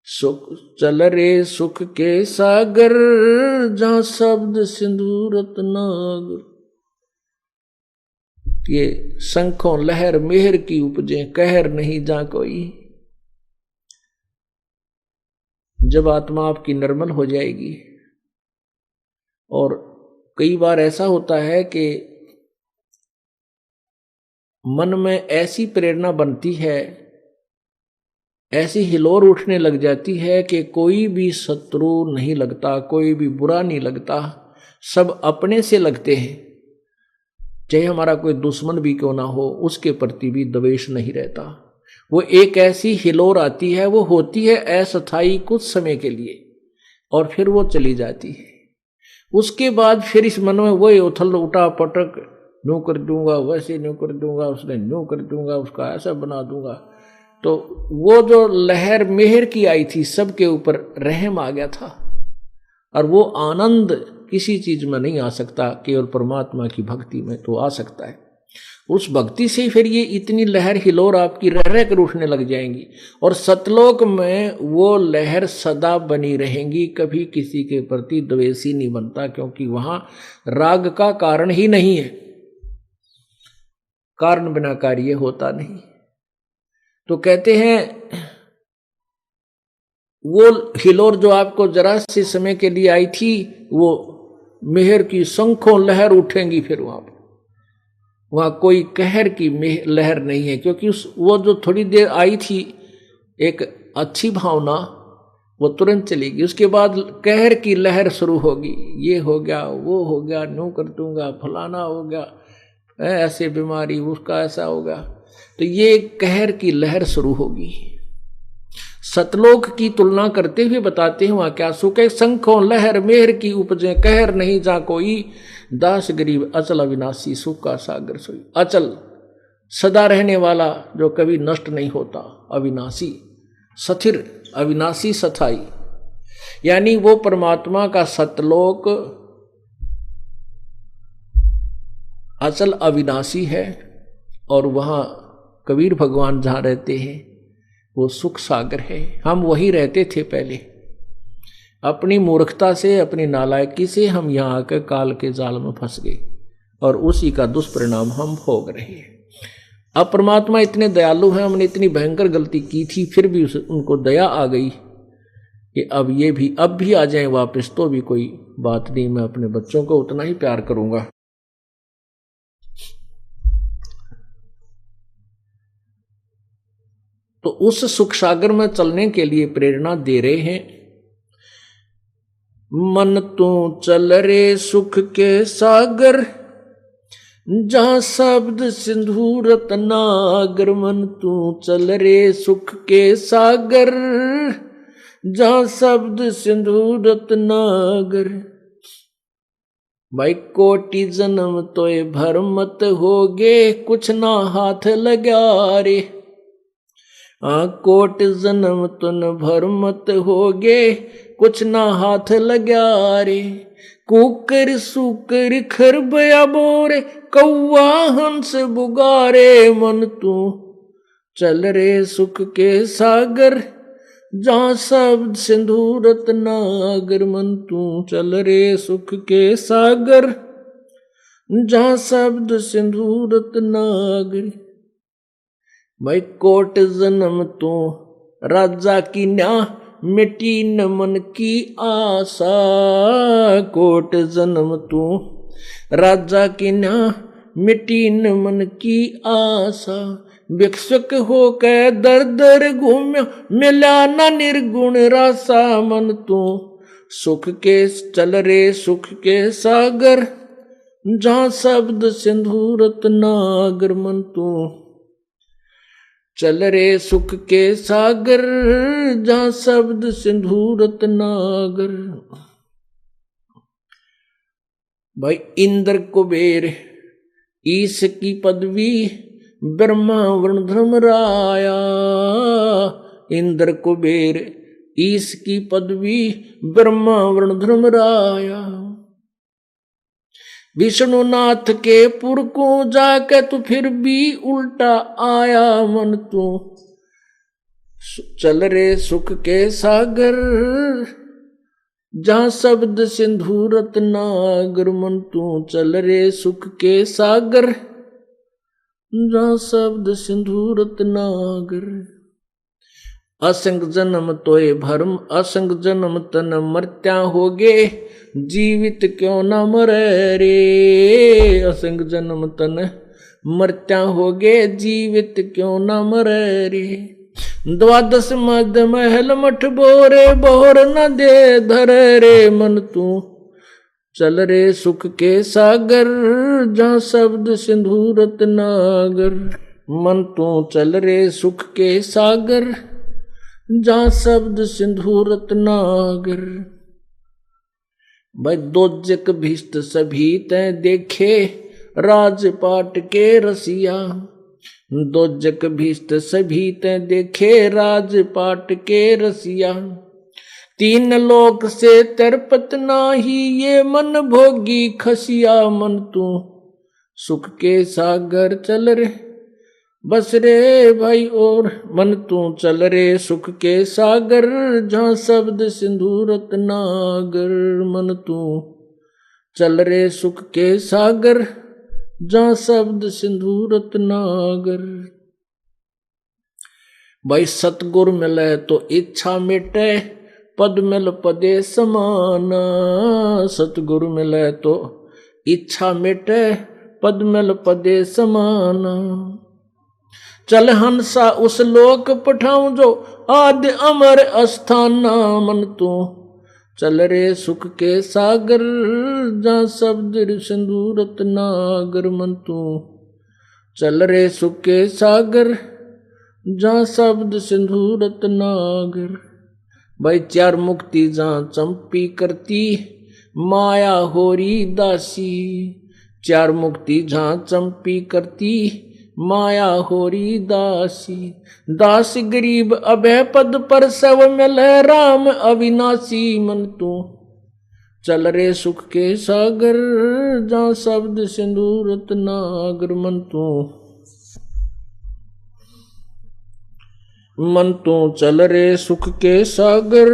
सुख चल रे सुख के सागर, जहाँ शब्द सिंधु रत्नागर। ये शंखों लहर मेहर की उपजे, कहर नहीं जा कोई। जब आत्मा आपकी निर्मल हो जाएगी, और कई बार ऐसा होता है कि मन में ऐसी प्रेरणा बनती है, ऐसी हिलोर उठने लग जाती है कि कोई भी शत्रु नहीं लगता, कोई भी बुरा नहीं लगता, सब अपने से लगते हैं। चाहे हमारा कोई दुश्मन भी क्यों ना हो, उसके प्रति भी द्वेष नहीं रहता। वो एक ऐसी हिलोर आती है, वो होती है अस्थायी कुछ समय के लिए और फिर वो चली जाती है। उसके बाद फिर इस मन में वही उथल उठा पटक, न्यू कर दूंगा, वैसे न्यू कर दूंगा, उसने न्यू कर दूंगा, उसका ऐसा बना दूंगा। तो वो जो लहर मेहर की आई थी, सबके ऊपर रहम आ गया था। और वो आनंद किसी चीज में नहीं आ सकता, केवल परमात्मा की भक्ति में तो आ सकता है। उस भक्ति से फिर ये इतनी लहर हिलोर आपकी रह रह कर उठने लग जाएंगी और सतलोक में वो लहर सदा बनी रहेंगी, कभी किसी के प्रति द्वेषी नहीं बनता, क्योंकि वहां राग का कारण ही नहीं है, कारण बिना कार्य होता नहीं। तो कहते हैं वो हिलोर जो आपको जरा से समय के लिए आई थी, वो मेहर की शंखों लहर उठेंगी, फिर वहां कोई कहर की लहर नहीं है, क्योंकि वो जो थोड़ी देर आई थी एक अच्छी भावना, वो तुरंत चलेगी। उसके बाद कहर की लहर शुरू होगी, ये हो गया, वो हो गया, न्यू कर दूंगा, फलाना हो गया, ऐसे बीमारी, उसका ऐसा होगा। तो ये कहर की लहर शुरू होगी। सतलोक की तुलना करते हुए बताते हैं वहां क्या सुख है। शंखों लहर मेहर की उपजे, कहर नहीं जा कोई, दास गरीब अचल अविनाशी, सुख का सागर सोई। अचल सदा रहने वाला, जो कभी नष्ट नहीं होता, अविनाशी स्थिर, अविनाशी सथाई, यानी वो परमात्मा का सतलोक अचल अविनाशी है। और वहां कबीर भगवान जहां रहते हैं वो सुख सागर है। हम वही रहते थे पहले, अपनी मूर्खता से, अपनी नालायकी से हम यहाँ आकर काल के जाल में फंस गए और उसी का दुष्परिणाम हम भोग रहे हैं। अब परमात्मा इतने दयालु हैं, हमने इतनी भयंकर गलती की थी, फिर भी उनको दया आ गई कि अब ये भी अब भी आ जाएं वापस, तो भी कोई बात नहीं, मैं अपने बच्चों को उतना ही प्यार करूंगा। तो उस सुख सागर में चलने के लिए प्रेरणा दे रहे हैं। मन तू चल रे सुख के सागर, जहां शब्द सिंधु रत्नागर। मन तू चल रे सुख के सागर, जहां शब्द सिंधु रत्नागर। भाई कोटि जन्म तोय भर मत होगे, कुछ ना हाथ लगा रे। कोट जन्म तुन भर मत होगे, कुछ ना हाथ लगा रे। कुकर सुकर खरबया बोरे, कौआ हंस बुगारे। मन तू चल रे सुख के सागर, जहां शब्द सिंधु रत्नागर। मन तू चल रे सुख के सागर, जहां शब्द सिंधु रत्नागर। भाई कोट जन्म तू राजा की न्या, मिटी न मन की आशा। कोट जन्म तू राजा की न्या, मिटी न मन की आशा। भिक्षुक हो के दर दर घूम्या, मिला न निर्गुण रासा। मन तू सुख के चल रे सुख के सागर, जहां शब्द सिंधु रत्नागर। मन तू चल रे सुख के सागर, जहां शब्द सिंधु रत्नागर। भाई इंद्र कुबेर ईश की पदवी, ब्रह्मा वरुण धर्मराया। इंद्र कुबेर ईश की पदवी, ब्रह्मा वरुण धर्मराया। विष्णुनाथ के पुर को जाके तू फिर भी उल्टा आया। मन तू चल रे सुख के सागर, जहां शब्द सिंधु रत्नागर। मन तू चल रे सुख के सागर, जहां शब्द सिंधु रत्नागर। असंग जन्म तोय भरम, असंग जन्म तन मर्त्या होगे, जीवित क्यों न मरे रे। असंग जन्म तन मर्त्या होगे, जीवित क्यों न मरे रे। द्वादश मध्य महल मठ बोरे, बोर न दे धरे रे। मन तू चल रे सुख के सागर जहाँ शब्द सिंधु रत्नागर। मन तू चल रे सुख के सागर जहाँ शब्द सिंधु रत्नागर। भाई दोजक भीष्ट सभी तै देखे राजपाट के रसिया। दोजक भीष्ट सभी तै देखे राजपाट के रसिया। तीन लोक से तरपत नाही ये मन भोगी खसिया। मन तू सुख के सागर चल रे बस रे भाई और। मन तू चल रे सुख के सागर जहाँ शब्द सिंधु रत्नागर। मन तू चल रे सुख के सागर जहाँ शब्द सिंधु रत्नागर। भाई सतगुर मिले तो इच्छा मिटे पद मिल पदे समाना। सतगुरु मिले तो इच्छा मिटे पद मिल पदे समाना। चल हंसा उस लोक पठाऊं जो आदि अमर अस्थाना। मन तू चल रे सुख के सागर जहाँ शब्द सिंधु रत्नागर। मन तू चल रे सुख के सागर जहाँ शब्द सिंधु रत्नागर। भाई चार मुक्ति जहाँ चंपी करती माया होरी दासी। चार मुक्ति जहाँ चंपी करती माया होरी दासी। दास गरीब अभय पद पर सब मिले राम अविनाशी। मन तू चल रे सुख के सागर जहाँ शब्द सिंधु रत्नागर। मन तू चल रे सुख के सागर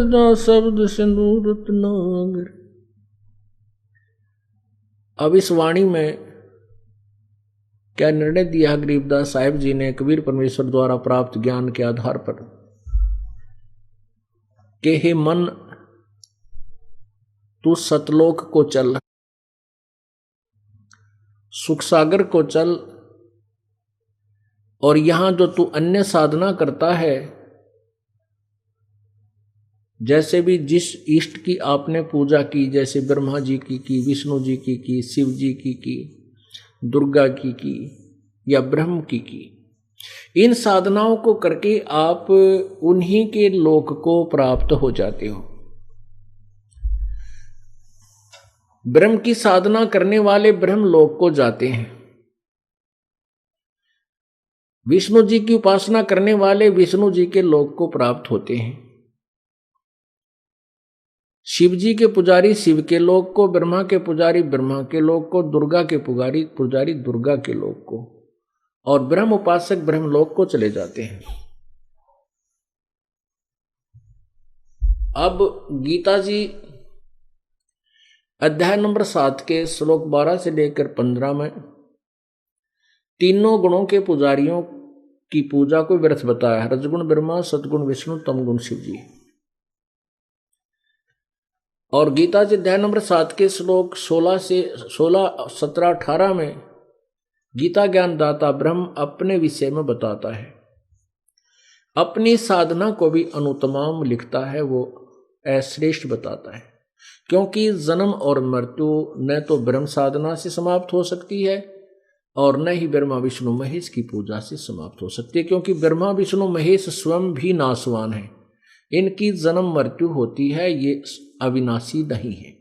जहाँ शब्द सिंधु रत्नागर। अब इस वाणी में क्या निर्णय दिया गरीबदास साहिब जी ने कबीर परमेश्वर द्वारा प्राप्त ज्ञान के आधार पर कि हे मन तू सतलोक को चल, सुख सागर को चल, और यहां जो तू अन्य साधना करता है, जैसे भी जिस इष्ट की आपने पूजा की, जैसे ब्रह्मा जी की, विष्णु जी की, शिव जी की, दुर्गा की या ब्रह्म की, इन साधनाओं को करके आप उन्हीं के लोक को प्राप्त हो जाते हो। ब्रह्म की साधना करने वाले ब्रह्म लोक को जाते हैं, विष्णु जी की उपासना करने वाले विष्णु जी के लोक को प्राप्त होते हैं, शिव जी के पुजारी शिव के लोक को, ब्रह्मा के पुजारी ब्रह्मा के लोक को, दुर्गा के पुजारी दुर्गा के लोक को, और ब्रह्म उपासक ब्रह्म लोक को चले जाते हैं। अब गीता जी अध्याय नंबर 7 के श्लोक 12 से लेकर 15 में तीनों गुणों के पुजारियों की पूजा को व्यर्थ बताया है। रजगुण ब्रह्मा, सतगुण विष्णु, तमगुण शिव जी। और गीता जी अध्याय नंबर 7 के श्लोक 16 से 16, 17, 18 में गीता ज्ञान दाता ब्रह्म अपने विषय में बताता है, अपनी साधना को भी अनुत्तम लिखता है, वो अश्रेष्ठ बताता है, क्योंकि जन्म और मृत्यु न तो ब्रह्म साधना से समाप्त हो सकती है और न ही ब्रह्मा विष्णु महेश की पूजा से समाप्त हो सकती है, क्योंकि ब्रह्मा विष्णु महेश स्वयं भी नाशवान है, इनकी जन्म मृत्यु होती है, ये अविनाशी नहीं है।